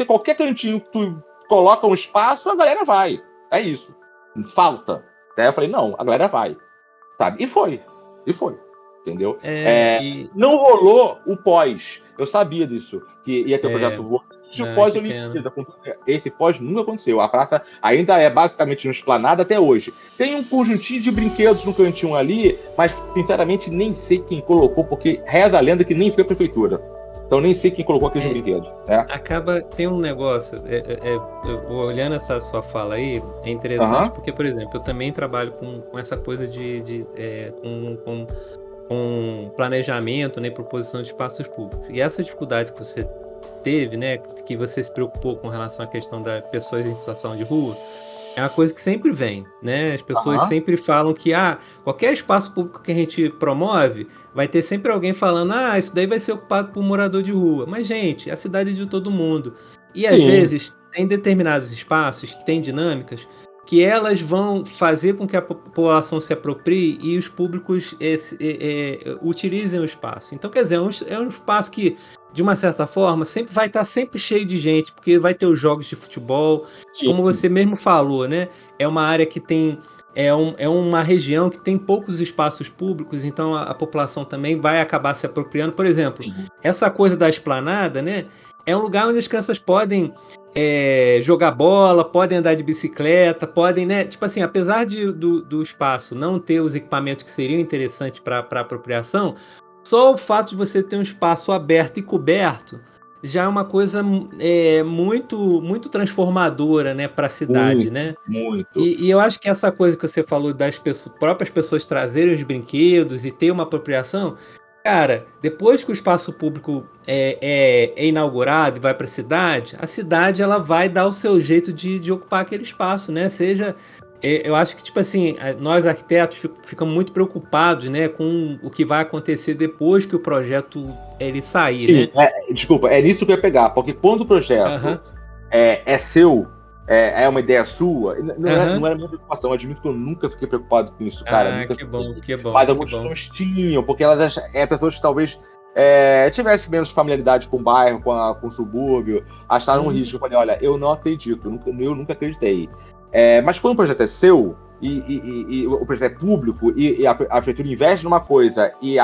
qualquer cantinho que tu coloca um espaço, a galera vai. É isso. Falta. Daí eu falei, não, a galera vai. Sabe? E foi. Entendeu? Não rolou o pós. Eu sabia disso, que ia ter o projeto pós-Olimpíada. Esse pós nunca aconteceu. A praça ainda é basicamente uma esplanada até hoje. Tem um conjuntinho de brinquedos no cantinho ali, mas sinceramente nem sei quem colocou, porque reza a lenda que nem foi a prefeitura. Então nem sei quem colocou aqueles brinquedos. Né? Tem um negócio, olhando essa sua fala aí, é interessante, porque, por exemplo, eu também trabalho com essa coisa com planejamento, né, proposição de espaços públicos. E essa dificuldade que você teve, né, que você se preocupou com relação à questão das pessoas em situação de rua, é uma coisa que sempre vem, né? As pessoas sempre falam que qualquer espaço público que a gente promove, vai ter sempre alguém falando, isso daí vai ser ocupado por morador de rua. Mas, gente, a cidade é de todo mundo. E, às vezes, tem determinados espaços que têm dinâmicas que elas vão fazer com que a população se aproprie e os públicos utilizem o espaço. Então, quer dizer, é um espaço que, de uma certa forma, sempre vai estar sempre cheio de gente, porque vai ter os jogos de futebol, como você mesmo falou, né? É uma área que tem... É uma região que tem poucos espaços públicos, então a população também vai acabar se apropriando. Por exemplo, essa coisa da esplanada, né? É um lugar onde as crianças podem jogar bola, podem andar de bicicleta, podem, né? Tipo assim, apesar do espaço não ter os equipamentos que seriam interessantes para apropriação, só o fato de você ter um espaço aberto e coberto já é uma coisa muito, muito transformadora, né, para a cidade, né? Muito. E eu acho que essa coisa que você falou das próprias pessoas trazerem os brinquedos e ter uma apropriação, cara, depois que o espaço público é inaugurado e vai para a cidade ela vai dar o seu jeito de ocupar aquele espaço, né? Eu acho que, tipo assim, nós arquitetos ficamos muito preocupados, né, com o que vai acontecer depois que o projeto ele sair, Sim, né? Desculpa, é nisso que eu ia pegar, porque quando o projeto é seu, é uma ideia sua, não era a minha preocupação, eu admito que eu nunca fiquei preocupado com isso, cara. Que bom. Mas algumas pessoas tinham, porque elas pessoas que talvez tivessem menos familiaridade com o bairro, com o subúrbio, acharam um risco. Eu falei, olha, eu não acredito, eu nunca acreditei. Mas quando o projeto é seu, e o projeto é público, e a prefeitura investe numa coisa, e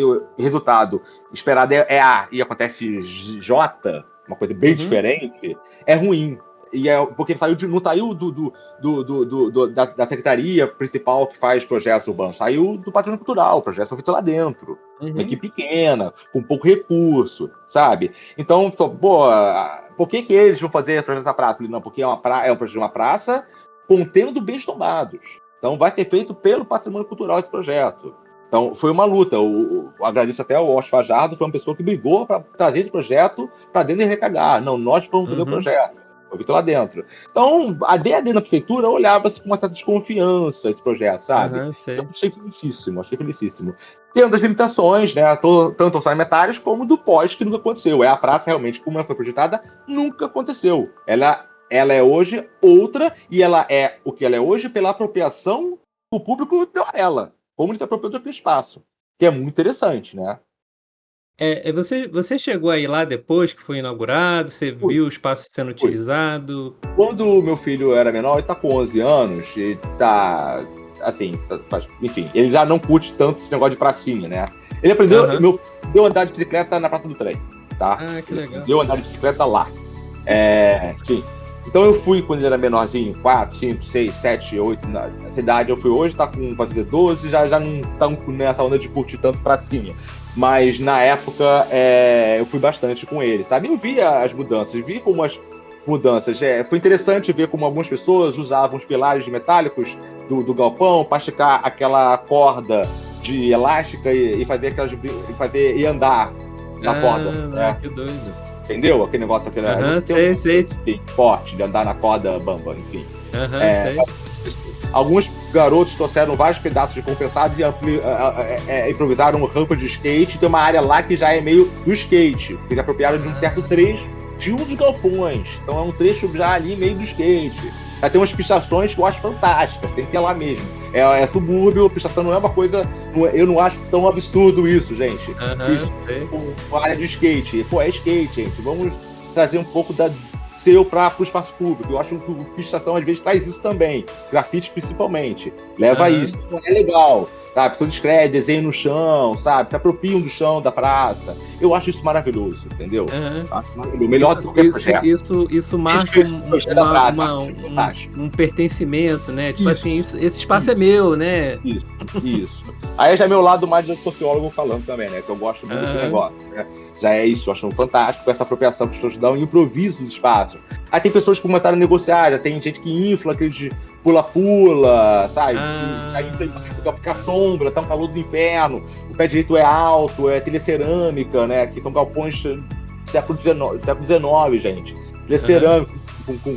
o resultado esperado é A, e acontece J, uma coisa bem diferente, é ruim. Porque não saiu da secretaria principal que faz projetos urbanos, saiu do patrimônio cultural, o projeto foi feito lá dentro, uma equipe pequena, com pouco recurso, sabe? Então, por que eles vão fazer projeto da praça? Não, porque é um projeto de uma praça contendo bens tombados. Então, vai ser feito pelo patrimônio cultural esse projeto. Então, foi uma luta. Eu agradeço até ao Oscar Fajardo, foi uma pessoa que brigou para trazer esse projeto para dentro e recagar. Não, nós fomos fazer o projeto. Foi feito lá dentro. Então, a DAD na prefeitura olhava-se com uma certa desconfiança esse projeto, sabe? Eu achei felicíssimo. Tendo as limitações, né, tanto orçamentárias como do pós, que nunca aconteceu. A praça, realmente, como ela foi projetada, nunca aconteceu. Ela é hoje outra, e ela é o que ela é hoje pela apropriação que o público deu a ela. Como ele se apropriou daquele espaço. Que é muito interessante, né? Você chegou aí lá depois que foi inaugurado? Você viu o espaço sendo utilizado? Quando o meu filho era menor, ele tá com 11 anos, e tá, assim, enfim, ele já não curte tanto esse negócio de pracinha, né? Ele aprendeu a andar de bicicleta na Praça do Trem, tá? Ah, que legal. Deu a andar de bicicleta lá. Sim. Então eu fui quando ele era menorzinho, 4, 5, 6, 7, 8, na cidade eu fui hoje, tá com fazer 12, já não tá nessa onda de curtir tanto pracinha. Mas na época eu fui bastante com ele, sabe? Eu via as mudanças, vi como as mudanças. Foi interessante ver como algumas pessoas usavam os pilares metálicos do galpão para esticar aquela corda de elástica e fazer e andar na corda. Que doido. Entendeu? Aquele negócio sei. Forte de andar na corda bamba, enfim. Sei. Alguns garotos trouxeram vários pedaços de compensados e improvisaram rampa de skate. Tem uma área lá que já é meio do skate. Eles apropriaram de um certo trecho de um dos galpões. Então é um trecho já ali meio do skate. Já tem umas pichações que eu acho fantásticas. Tem que ter lá mesmo. É subúrbio, pichação não é uma coisa... eu não acho tão absurdo isso, gente. Com área de skate. É skate, gente. Vamos trazer um pouco para o espaço público. Eu acho que o pichação às vezes traz isso também, grafite principalmente, leva a isso. Então, é legal, sabe? A pessoa escreve, desenha no chão, sabe? Se apropriam do chão da praça. Eu acho isso maravilhoso, entendeu? Acho maravilhoso. Melhor do que qualquer projeto. Isso marca um pertencimento, né? Tipo assim, esse espaço é meu, né? Isso. Aí já é meu lado mais de sociólogo falando também, né? Que eu gosto muito desse negócio, né? Já é isso, eu acho fantástico essa apropriação que as pessoas dão, improviso do espaço. Aí tem pessoas que começaram a negociar, já tem gente que infla aquele de pula-pula, sabe? Aí fica sombra, tá um calor do inferno, o pé direito é alto, é telha cerâmica, né? Que são galpões do século XIX, gente. Telha cerâmica,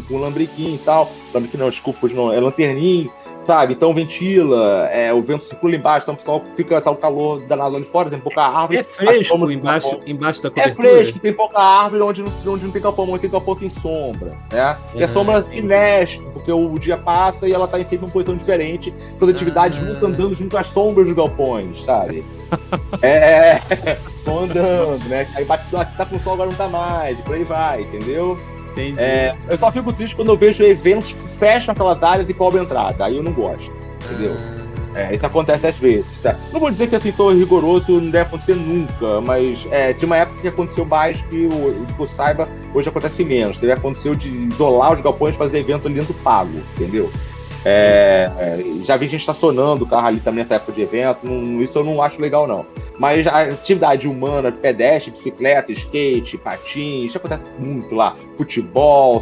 com lambrequim e tal. Lambrequim não, desculpa, não, é lanterninho. sabe? Então ventila, o vento circula embaixo, então o pessoal tá o calor danado ali fora, tem pouca árvore. É fresco embaixo da É cobertura? fresco, tem pouca árvore, onde não tem capão, onde tem capão tem sombra, né? E a sombra se mexe, porque o dia passa e ela tá em sempre uma posição diferente, toda atividade nunca andando junto às sombras dos galpões, sabe? Vão andando, né? Aí bate, tá com o sol, agora não tá mais, por aí vai, entendeu? Entendi. Eu só fico triste quando eu vejo eventos que fecham aquelas áreas e cobram entrada, aí eu não gosto, entendeu? Isso acontece às vezes, tá? Não vou dizer que assim, tô rigoroso, não deve acontecer nunca, mas tinha uma época que aconteceu mais que eu saiba, hoje acontece menos. Aconteceu de isolar os galpões e fazer evento ali dentro pago, entendeu? Já vi gente estacionando o carro ali também nessa época de evento, isso eu não acho legal não. Mas a atividade humana, pedestre, bicicleta, skate, patins, isso acontece muito lá. Futebol,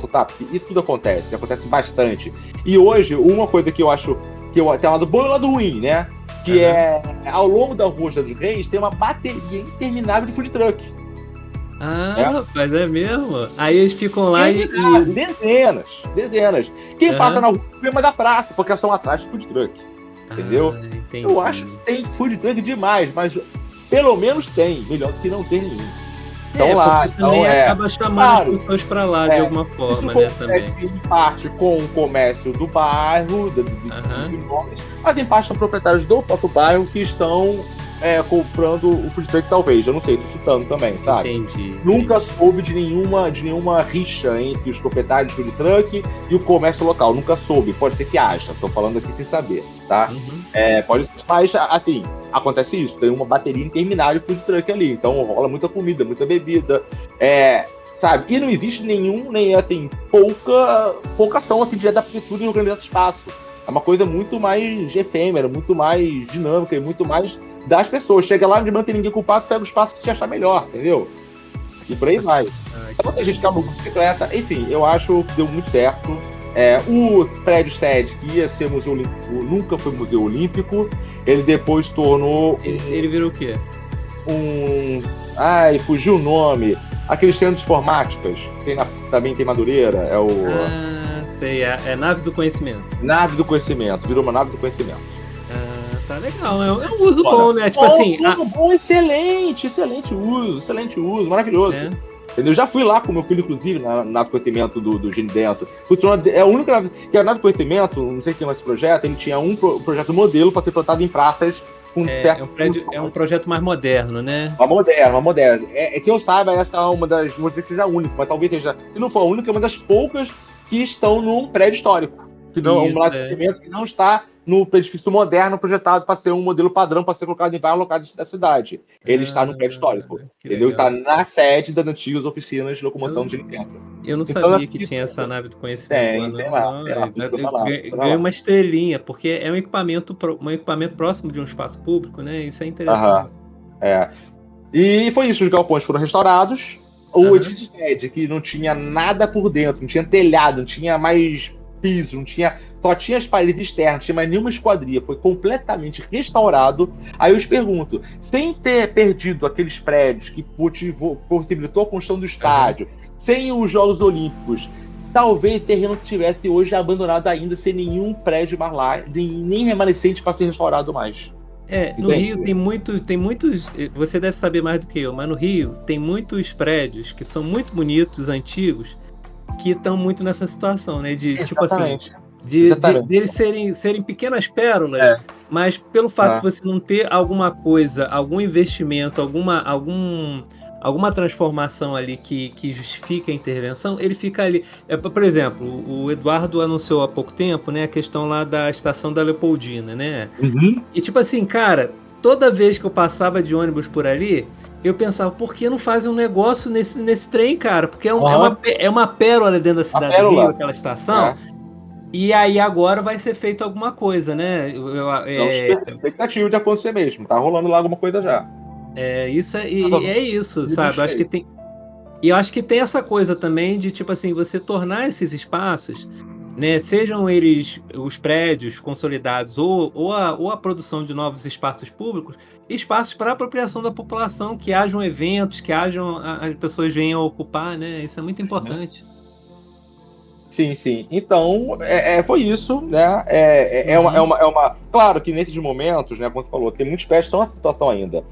isso tudo acontece bastante. E hoje, uma coisa que eu acho que tem um lado bom e um lado ruim, né? Que ao longo da Rua dos Reis tem uma bateria interminável de food truck. Rapaz, é mesmo? Aí eles ficam lá Dezenas. Quem passa na rua vê mais da praça, porque elas estão atrás de food truck. Entendeu? Entendi. Eu acho que tem food truck demais, mas pelo menos tem. Melhor do que não tem nenhum. Então lá, também acaba chamando as pessoas para lá de alguma forma, né? Também. Em parte com o comércio do bairro, dos imóveis, mas em parte são proprietários do próprio bairro que estão comprando o food truck, talvez. Eu não sei, tô chutando também, sabe? Entendi. Nunca soube de nenhuma rixa entre os proprietários do food truck e o comércio local. Nunca soube. Pode ser que haja. Tô falando aqui sem saber, tá? Pode ser, mas assim, acontece isso. Tem uma bateria interminável de food truck ali. Então rola muita comida, muita bebida. Sabe? E não existe pouca ação assim, de adaptação no grande espaço. É uma coisa muito mais efêmera, muito mais dinâmica e muito mais das pessoas. Chega lá, não tem ninguém culpado, pega o espaço que te achar melhor, entendeu? E por aí vai. Então tem gente que aluga bicicleta. Enfim, eu acho que deu muito certo. O prédio sede, que ia ser Museu Olímpico, nunca foi Museu Olímpico. Ele depois tornou... Ele virou o quê? Fugiu o nome. Aqueles centros de informáticas. Também tem Madureira. Sei. É Nave do Conhecimento. Nave do Conhecimento. Virou uma Nave do Conhecimento. Tá legal. É um uso bom, né? Tipo assim... bom, excelente uso, maravilhoso. Entendeu? Eu já fui lá com meu filho, inclusive, na Nave do Conhecimento do Gene Dentro. É a única que a Nave do Conhecimento, não sei se tem mais esse projeto, ele tinha um projeto modelo para ser plantado em praças. É um projeto mais moderno, né? Uma moderna. Que eu saiba, essa é uma das... Não sei se seja a única, mas talvez seja... Se não for a única, é uma das poucas que estão num prédio histórico. Que não, um conhecimento que não está no edifício moderno projetado para ser um modelo padrão para ser colocado em vários locais da cidade. Ele está no prédio histórico. Entendeu? Está na sede das antigas oficinas de locomoção de Dentro. Eu não sabia que tinha essa Nave do Conhecimento. Tem lá. Ganha uma estrelinha, porque é um equipamento próximo de um espaço público, né? Isso é interessante. E foi isso, os galpões foram restaurados. O edifício sede, que não tinha nada por dentro, não tinha telhado, não tinha mais piso, só tinha as paredes externas, não tinha mais nenhuma esquadria, foi completamente restaurado. Aí eu te pergunto, sem ter perdido aqueles prédios que possibilitou a construção do estádio, sem os Jogos Olímpicos, talvez o terreno estivesse hoje abandonado ainda, sem nenhum prédio mais lá, nem remanescente para ser restaurado mais. No Rio tem muitos, você deve saber mais do que eu, mas no Rio tem muitos prédios que são muito bonitos, antigos, que estão muito nessa situação, né? De eles serem pequenas pérolas, mas pelo fato de você não ter alguma coisa, algum investimento, alguma transformação ali que justifique a intervenção, ele fica ali. Por exemplo, o Eduardo anunciou há pouco tempo, né, a questão lá da estação da Leopoldina, né? E tipo assim, cara, toda vez que eu passava de ônibus por ali, eu pensava, por que não fazem um negócio nesse trem, cara? Porque é uma pérola dentro da cidade do Rio, aquela estação. E aí agora vai ser feito alguma coisa, né? Expectativa de acontecer mesmo. Tá rolando lá alguma coisa já. Isso, sabe? Eu acho que tem essa coisa também de, tipo assim, você tornar esses espaços, né, sejam eles os prédios consolidados ou a produção de novos espaços públicos, espaços para apropriação da população, que hajam eventos, que as pessoas venham a ocupar, né? Isso é muito importante. Sim, sim. Então, foi isso, né? Claro que nesses momentos, né, como você falou, tem muitos pés que estão nessa situação ainda.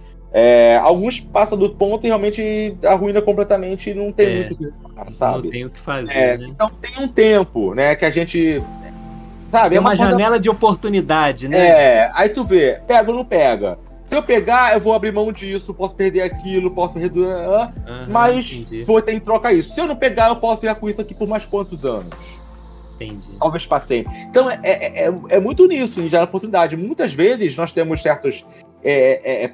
Alguns passam do ponto e realmente arruína completamente e não tem muito o que falar, Não sabe? tem o que fazer, né? Então tem um tempo, né, que a gente, sabe, Tem é uma uma coisa. janela de oportunidade, né? Aí tu vê, pega ou não pega. Se eu pegar, eu vou abrir mão disso, posso perder aquilo, posso reduzir, Aham, mas entendi, vou ter em troca isso. Se eu não pegar, eu posso ficar com isso aqui por mais quantos anos? entendi. Talvez para sempre. Então é muito nisso, em gerar oportunidade. Muitas vezes nós temos certos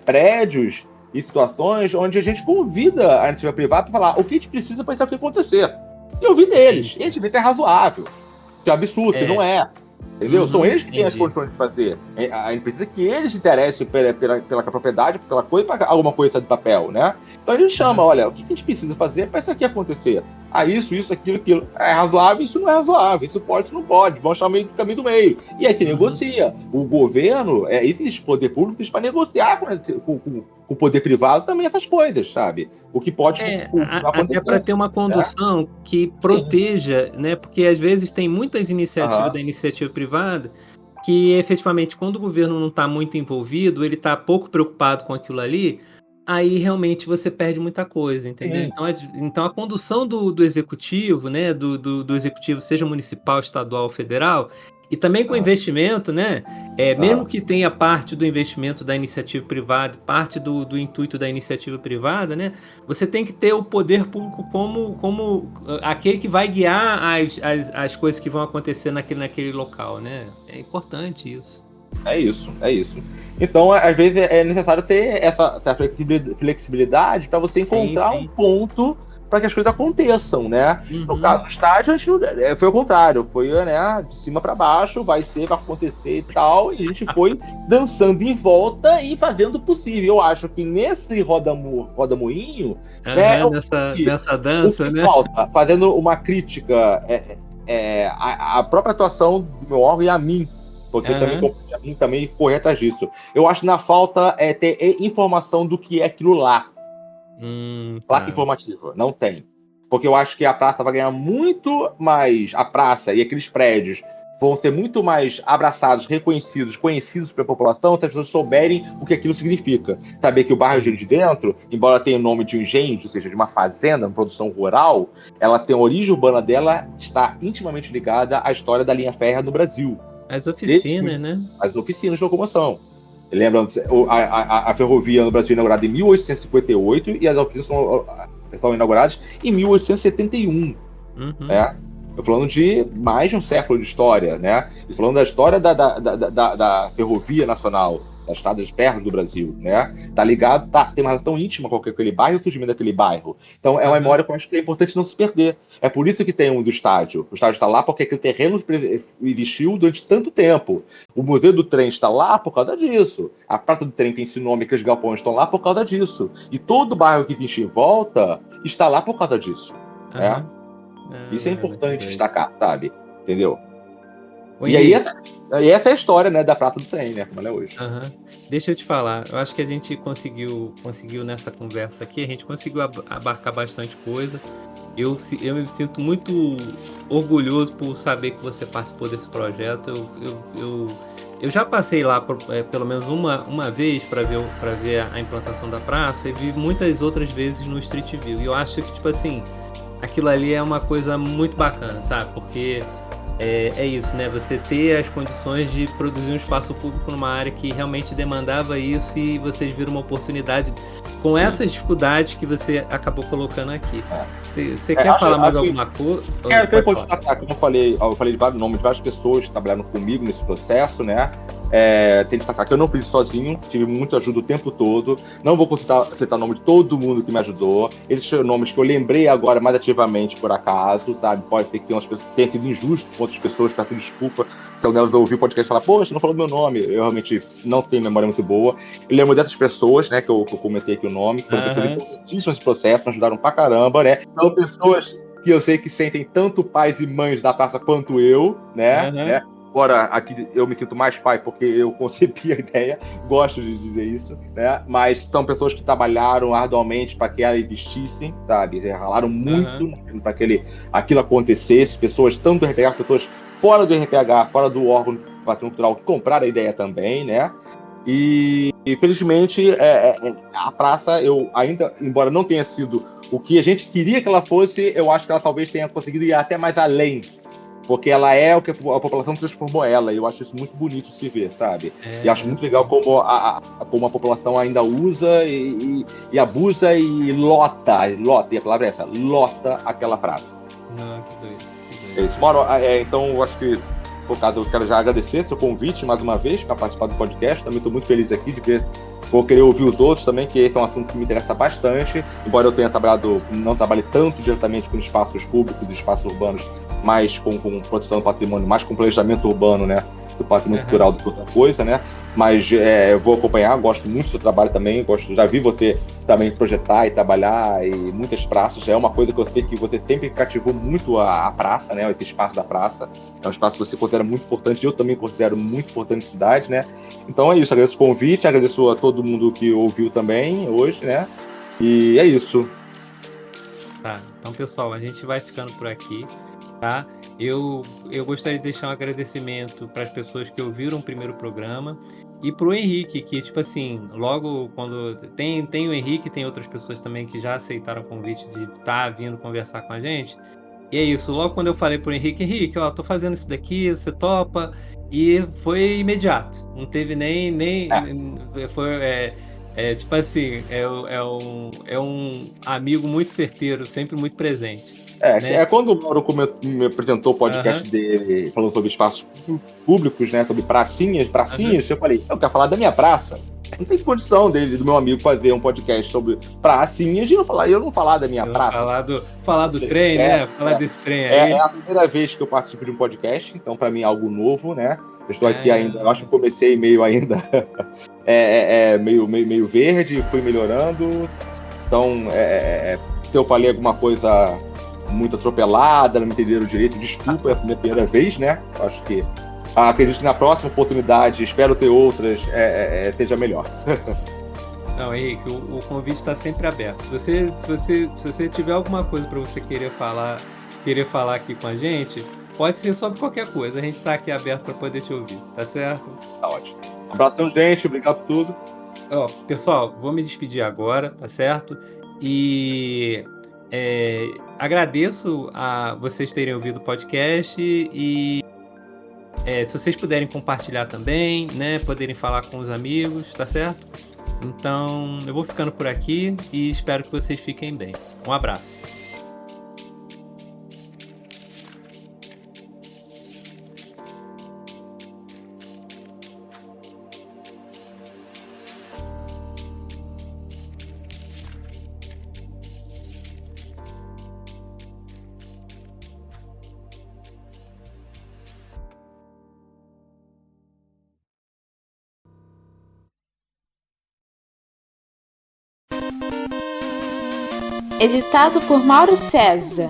prédios e situações onde a gente convida a iniciativa privada para falar o que a gente precisa para isso aqui acontecer. E ouvir deles. E a gente vê que é razoável. Se é absurdo, se não é. Entendeu? São eles que têm as condições de fazer. A gente precisa que eles se interessem pela propriedade, pela coisa, para alguma coisa de papel, né? Então a gente chama, olha, o que a gente precisa fazer para isso aqui acontecer? Isso, aquilo. É razoável, isso não é razoável. Isso pode, isso não pode. Vamos achar o caminho do meio. E aí se negocia. O governo, existe poder público para negociar com o poder privado também essas coisas, sabe? O que pode acontecer. Até para ter uma condução que proteja, né? Porque às vezes tem muitas iniciativas da iniciativa privada que efetivamente, quando o governo não está muito envolvido, ele está pouco preocupado com aquilo ali, aí realmente você perde muita coisa, entendeu? Então a condução do executivo, né? Do executivo, seja municipal, estadual ou federal, e também com investimento, né? Mesmo que tenha parte do investimento da iniciativa privada, parte do intuito da iniciativa privada, né? Você tem que ter o poder público como aquele que vai guiar as coisas que vão acontecer naquele local, né? É importante isso. É isso. Então, às vezes, é necessário ter essa flexibilidade para você encontrar um ponto para que as coisas aconteçam, né? No caso do estádio, a gente foi o contrário, foi, né, de cima para baixo, vai acontecer e tal, e a gente foi dançando em volta e fazendo o possível. Eu acho que nesse roda-moinho, né, nessa dança, o que né? falta, fazendo uma crítica a própria atuação do meu órgão e a mim, porque também correr atrás disso. Eu acho que na falta ter informação do que é aquilo lá. Placa informativa, não tem. Porque eu acho que a praça vai ganhar muito mais. A praça e aqueles prédios vão ser muito mais abraçados, reconhecidos, conhecidos pela população, se as pessoas souberem o que aquilo significa. Saber que o bairro de Dentro, embora tenha o nome de um engenho, ou seja, de uma fazenda, uma produção rural, ela tem a origem urbana dela, está intimamente ligada à história da linha férrea no Brasil. As oficinas, né? As oficinas de locomoção. Lembrando, a ferrovia no Brasil é inaugurada em 1858 e as oficinas são inauguradas em 1871. Né? Estou falando de mais de um século de história, né? Estou falando da história da ferrovia nacional, das estradas de ferro do Brasil, né? Tá ligado, tem uma relação íntima com aquele bairro e o surgimento daquele bairro. Então é uma memória que eu acho que é importante não se perder. É por isso que tem do estádio. O estádio está lá porque aquele terreno existiu durante tanto tempo. O Museu do Trem está lá por causa disso. A Praça do Trem tem esse nome, que os galpões estão lá por causa disso. E todo o bairro que existe em volta está lá por causa disso. Né? Isso é importante destacar, sabe? Entendeu? E aí, essa é a história, né, da Praça do Trem, né? Como ela é hoje. Deixa eu te falar, eu acho que a gente conseguiu nessa conversa aqui, a gente conseguiu abarcar bastante coisa. Eu me sinto muito orgulhoso por saber que você participou desse projeto. Eu já passei lá pelo menos uma vez para ver a implantação da praça e vi muitas outras vezes no Street View. E eu acho que, tipo assim, aquilo ali é uma coisa muito bacana, sabe? Porque é isso, né? Você ter as condições de produzir um espaço público numa área que realmente demandava isso e vocês viram uma oportunidade com essas dificuldades que você acabou colocando aqui. Você quer falar mais alguma coisa? Quero destacar, como eu falei de vários nomes de várias pessoas que trabalharam comigo nesse processo, né? Tem que destacar que eu não fiz isso sozinho, tive muita ajuda o tempo todo. Não vou citar o nome de todo mundo que me ajudou. Esses são nomes que eu lembrei agora mais ativamente por acaso, sabe? Pode ser que tenha sido injusto com outras pessoas, peço desculpa se alguém ouviu o podcast e falar, poxa, não falou meu nome. Eu realmente não tenho memória muito boa. Eu lembro dessas pessoas, né, que eu comentei aqui o nome, que foram pessoas importantíssimas nesse processo, me ajudaram pra caramba, né? São pessoas que eu sei que sentem tanto pais e mães da praça quanto eu, né? Embora aqui eu me sinto mais pai porque eu concebi a ideia, gosto de dizer isso, né? Mas são pessoas que trabalharam arduamente para que ela existissem, sabe? Ralaram muito para que aquilo acontecesse. Pessoas tanto do RPH, pessoas fora do RPH, fora do órgão de patrimônio cultural, que compraram a ideia também, né? E felizmente a praça, eu ainda, embora não tenha sido o que a gente queria que ela fosse, eu acho que ela talvez tenha conseguido ir até mais além, porque ela é o que a população transformou ela, e eu acho isso muito bonito de se ver, sabe? E acho muito legal como como a população ainda usa e abusa e lota, e a palavra é essa, lota aquela praça. Não, que doido. É isso. Mauro, então eu acho que focado, eu quero já agradecer seu convite mais uma vez para participar do podcast. Também estou muito feliz aqui de ver. Vou querer ouvir os outros também, que esse é um assunto que me interessa bastante. Embora eu tenha não trabalhe tanto diretamente com espaços públicos e espaços urbanos, mas com proteção do patrimônio, mais com planejamento urbano, né? Do patrimônio cultural do que outra coisa, né? Mas eu vou acompanhar, gosto muito do seu trabalho também, já vi você também projetar e trabalhar e muitas praças, é uma coisa que eu sei que você sempre cativou muito a praça, né? Esse espaço da praça, é um espaço que você considera muito importante, eu também considero muito importante na cidade, né? Então é isso, agradeço o convite, agradeço a todo mundo que ouviu também hoje, né? E é isso. Tá, então pessoal, a gente vai ficando por aqui, tá? Eu gostaria de deixar um agradecimento para as pessoas que ouviram o primeiro programa e para o Henrique, que, tipo assim, logo quando tem o Henrique, tem outras pessoas também que já aceitaram o convite de estar vindo conversar com a gente. E é isso, logo quando eu falei pro Henrique, ó, tô fazendo isso daqui, você topa? E foi imediato, não teve tipo assim, é um amigo muito certeiro, sempre muito presente, né? Quando o Mauro me apresentou o podcast dele, falando sobre espaços públicos, né, sobre pracinhas, eu falei, eu quero falar da minha praça. Não tem condição do meu amigo fazer um podcast sobre pracinhas e eu não falar da minha praça. Falar do trem, né? Falar desse trem aí. É a primeira vez que eu participo de um podcast, então para mim é algo novo, né? Eu estou aqui ainda, eu acho que comecei meio ainda meio verde, fui melhorando. Então, se eu falei alguma coisa muito atropelada, não me entenderam direito, desculpa, é a minha primeira vez, né? Acho que acredito que na próxima oportunidade, espero ter outras, seja melhor. Não, Henrique, o convite está sempre aberto. Se você tiver alguma coisa para você querer falar aqui com a gente, pode ser sobre qualquer coisa. A gente está aqui aberto para poder te ouvir, tá certo? Tá ótimo. Um abraço, gente, obrigado por tudo. Pessoal, vou me despedir agora, tá certo? E agradeço a vocês terem ouvido o podcast e se vocês puderem compartilhar também, né? Poderem falar com os amigos, tá certo? Então, eu vou ficando por aqui e espero que vocês fiquem bem. Um abraço. Editado por Mauro César.